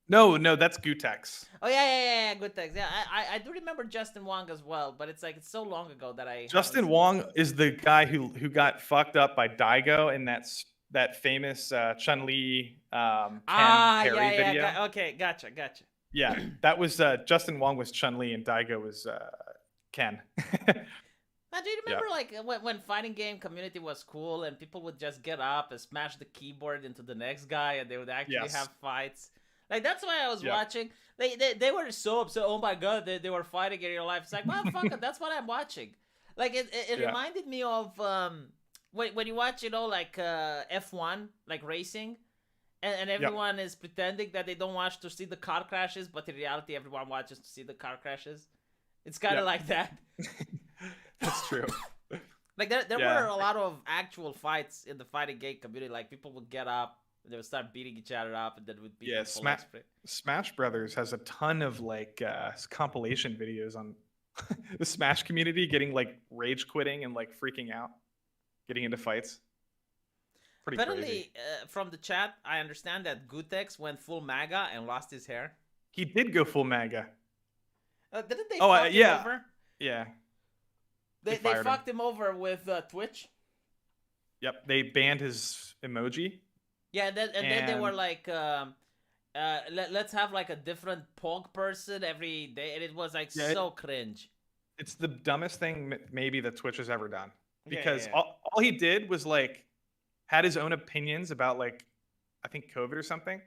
No, that's Gutex. Oh yeah, good thanks. Yeah, I do remember Justin Wong as well, but it's like it's so long ago that I Justin haven't Wong is the guy who got fucked up by Daigo in that famous Chun-Li Ken Perry yeah, video. okay, gotcha. Yeah, that was Justin Wong was Chun-Li and Daigo was Ken. Now, do you remember like when fighting game community was cool and people would just get up and smash the keyboard into the next guy and they would actually Yes. have fights? Like that's why I was Yeah. watching. They were so upset. Oh my god, they were fighting in real life. It's like, well, fuck it. That's what I'm watching. Like it Yeah. reminded me of when you watch, like F1, like racing, and everyone is pretending that they don't watch to see the car crashes, but in reality, everyone watches to see the car crashes. It's kind of Yep. like that. That's true. Like there Yeah. were a lot of actual fights in the fighting game community. Like people would get up, they would start beating each other up, and then would beat Yeah, people. Like, Smash Brothers has a ton of like compilation videos on the Smash community getting like rage quitting and like freaking out, getting into fights. Pretty crazy. Apparently, from the chat, I understand that Gutex went full MAGA and lost his hair. He did go full MAGA. Didn't they Oh, fuck him yeah. over? Yeah. They fired him. fucked him over with Twitch. Yep. They banned his emoji. Yeah, then they were And- like, let's have like a different Pog person every day, and it was like Yeah, so cringe. It's the dumbest thing maybe that Twitch has ever done. Yeah, Because yeah. all he did was like had his own opinions about like I think COVID or something,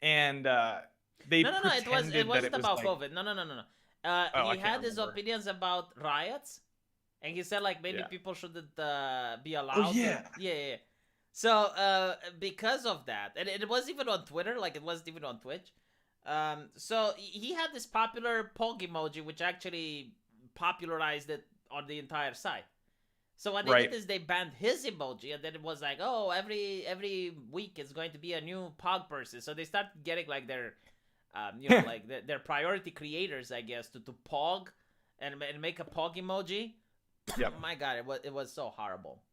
and they No, it pretended wasn't that it about was like, COVID. No. I He can't had his remember. opinions about riots, and he said like maybe Yeah. people shouldn't be allowed. yeah. Yeah. So because of that, and it wasn't even on Twitter, like it wasn't even on Twitch. So he had this popular Pog emoji, which actually popularized it on the entire site. So what they Right. did is they banned his emoji, and then it was like, oh, every week it's going to be a new Pog person. So they started getting like their, like their priority creators, I guess, to Pog and make a Pog emoji. Yep. My God, it was so horrible.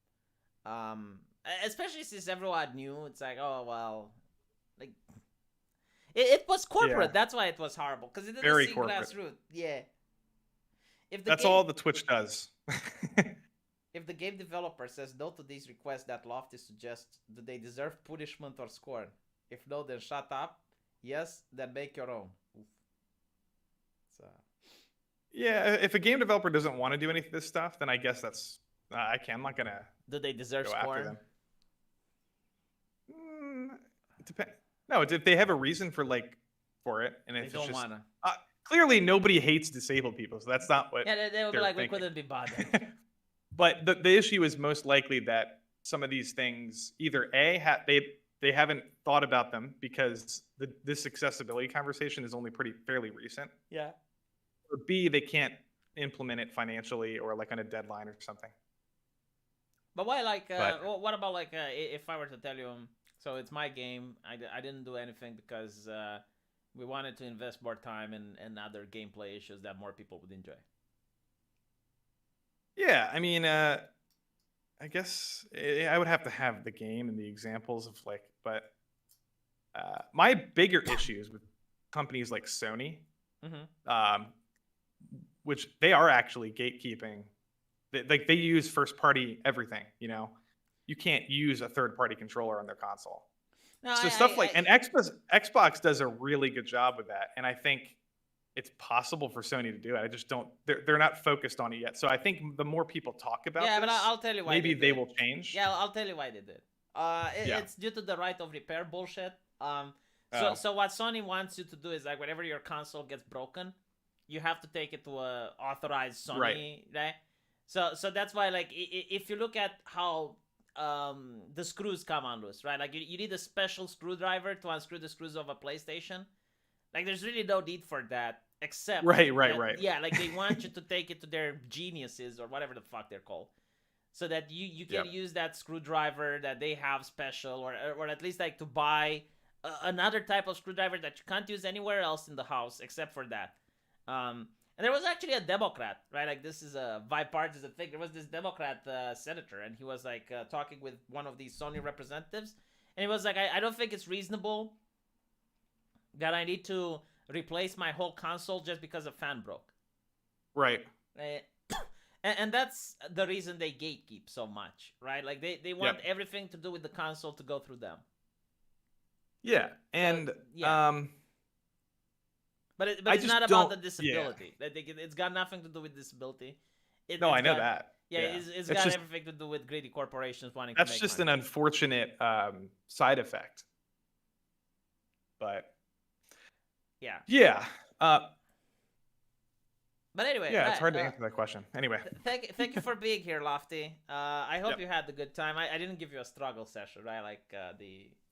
Especially since everyone knew. It's like, oh well, like it was corporate. Yeah. That's why it was horrible because it didn't Very see corporate. grassroots. Yeah. If the That's game, all the Twitch does. if the game developer says no to these requests that Lofty suggests, do they deserve punishment or scorn? If no, then shut up. Yes, then make your own. Oof. So. Yeah, if a game developer doesn't want to do any of this stuff, then I guess that's I'm not gonna Do they deserve go after scorn? them. It depends. No, if they have a reason for it, and They if it's don't just wanna. clearly nobody hates disabled people, so that's not what. Yeah, they would be they're like, we thinking. couldn't be bothered. But the issue is most likely that some of these things either they haven't thought about them because this accessibility conversation is only fairly recent, Yeah. or B, they can't implement it financially or like on a deadline or something. But why, like, But- what about, like, if I were to tell you, so it's my game, I didn't do anything because we wanted to invest more time in other gameplay issues that more people would enjoy. Yeah, I mean, I guess I would have to have the game and the examples of but my bigger issues with companies like Sony, Mm-hmm. which they are actually gatekeeping. They use first party everything. You can't use a third party controller on their console. No, So stuff and Xbox does a really good job with that, and I think it's possible for Sony to do it. I just don't. They're not focused on it yet. So I think the more people talk about yeah, this, but I'll tell you why. maybe they they did. will change. Yeah, I'll tell you why they did. Yeah. It's due to the right of repair bullshit. Oh. So what Sony wants you to do is, like, whenever your console gets broken, you have to take it to a authorized Sony, right? So that's why, like, if you look at how the screws come unloose, right? Like, you need a special screwdriver to unscrew the screws of a PlayStation. Like, there's really no need for that, except Right. Yeah, like, they want you to take it to their geniuses or whatever the fuck they're called, so that you can use that screwdriver that they have special, or at least, like, to buy another type of screwdriver that you can't use anywhere else in the house except for that. And there was actually a Democrat, right? Like, this is a bipartisan thing. There was this Democrat senator, and he was, like, talking with one of these Sony representatives, and he was like, I don't think it's reasonable that I need to replace my whole console just because a fan broke. Right. And that's the reason they gatekeep so much, right? Like, they want everything to do with the console to go through them. Yeah, and yeah. But it's not about the disability. Yeah. It's got nothing to do with disability. I know that. Yeah, it's got everything to do with greedy corporations wanting to make That's just money. an unfortunate side effect. But yeah. But anyway, yeah, it's hard to answer that question. Anyway, thank you for being here, Lofty. I hope you had a good time. I didn't give you a struggle session, right? Like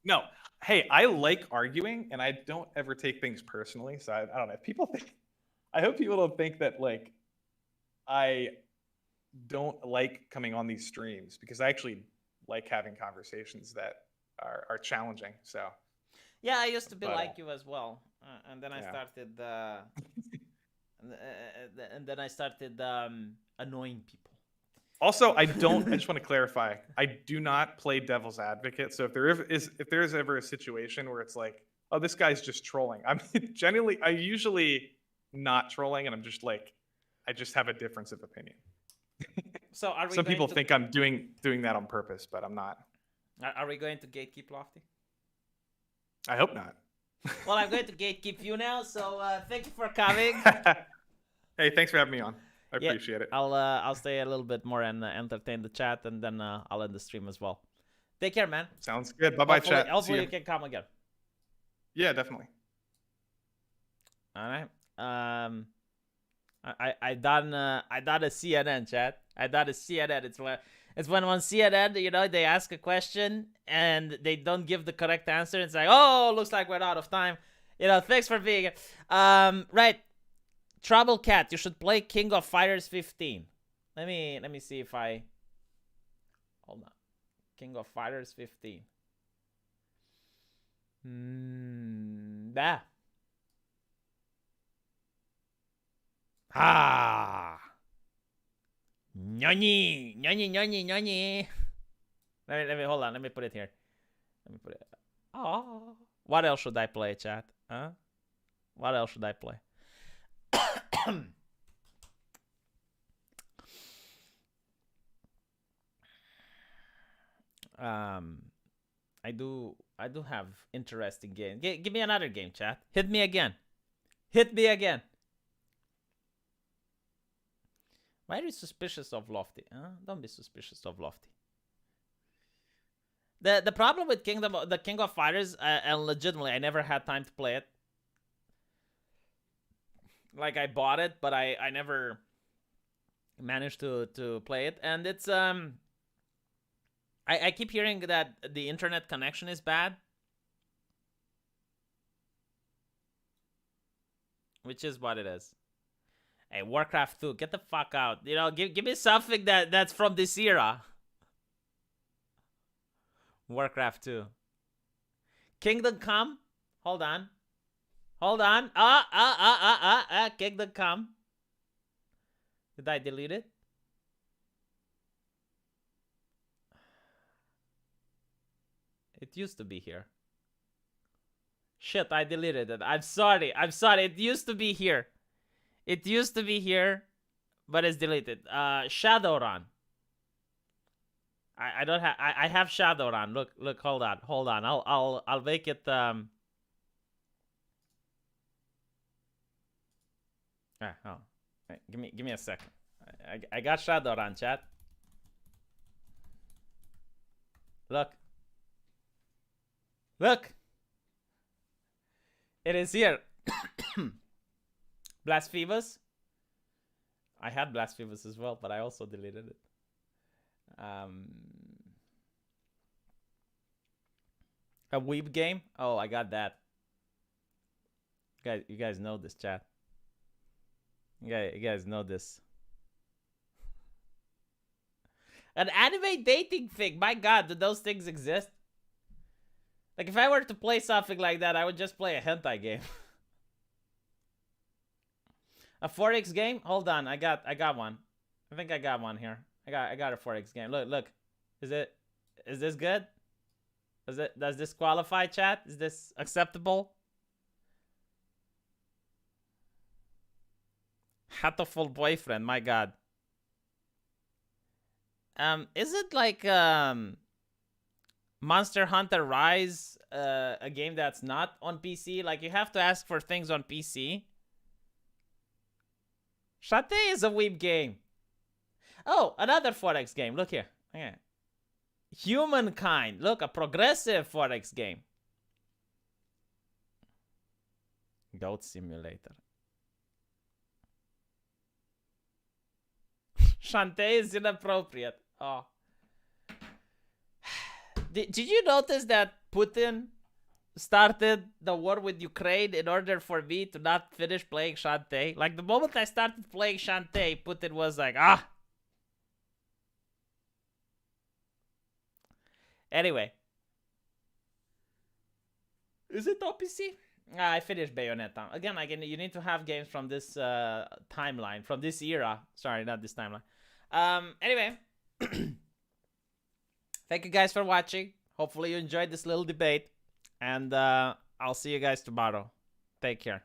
No, hey, I like arguing, and I don't ever take things personally. So I don't know. I hope people don't think that like I don't like coming on these streams, because I actually like having conversations that are challenging. So yeah, I used to be like you as well, and then I started. And then I started annoying people. Also, I just want to clarify. I do not play devil's advocate. So if there is ever a situation where it's like, oh, this guy's just trolling, I'm usually not trolling, and I'm just like, I just have a difference of opinion. So are we? Some people think I'm doing that on purpose, but I'm not. Are we going to gatekeep Lofty? I hope not. Well, I'm going to gatekeep you now. So thank you for coming. Hey, thanks for having me on. I appreciate it. I'll stay a little bit more and entertain the chat, and then I'll end the stream as well. Take care, man. Sounds good. Bye, chat. Hopefully you can come again. Yeah, definitely. All right. I done a CNN, chat. I done a CNN. It's when on CNN, they ask a question and they don't give the correct answer. It's like, oh, looks like we're out of time. Thanks for being here. Right. Trouble Cat, you should play King of Fighters 15. Let me see if I hold on. King of Fighters 15. Nyoni. Let me hold on. Let me put it here. Let me put it. Oh, what else should I play, chat? Huh? What else should I play? I do have interesting games. Give me another game, chat. Hit me again. Hit me again. Why are you suspicious of Lofti? Huh? Don't be suspicious of Lofti. The problem with the King of Fighters, and legitimately, I never had time to play it. Like, I bought it, but I never managed to play it. And it's I keep hearing that the internet connection is bad, which is what it is. Hey, Warcraft 2, get the fuck out. You know, give me something that's from this era. Warcraft 2. Kingdom Come? Hold on. Hold on. Kingdom Come. Did I delete it? It used to be here. Shit, I deleted it. I'm sorry. I'm sorry. It used to be here. It used to be here, but it's deleted. Shadowrun. I don't have. I have Shadowrun. Look. Hold on. I'll make it. Oh. Right, give me a second. I got Shadowrun, chat. Look. It is here. Blasphemous. I had Blasphemous as well, but I also deleted it. A weeb game? Oh, I got that. You guys know this, chat. You guys know this. An anime dating thing. My god, do those things exist? Like, if I were to play something like that, I would just play a hentai game. A 4X game? Hold on, I got one. I think I got one here. I got a 4X game. Look. Is this good? Does this qualify, chat? Is this acceptable? Hatoful boyfriend, my god. Is it like Monster Hunter Rise, a game that's not on PC? Like, you have to ask for things on PC. Shantae is a weeb game. Oh, another 4X game. Look here. Okay. Humankind. Look, a progressive 4X game. Goat Simulator. Shantae is inappropriate. Oh. Did you notice that Putin started the war with Ukraine in order for me to not finish playing Shantae? Like, the moment I started playing Shantae, Putin was like, ah. Anyway. Is it OPC? I finished Bayonetta. Again, you need to have games from this timeline, from this era. Sorry, not this timeline. Anyway. Thank you guys for watching. Hopefully you enjoyed this little debate. And I'll see you guys tomorrow. Take care.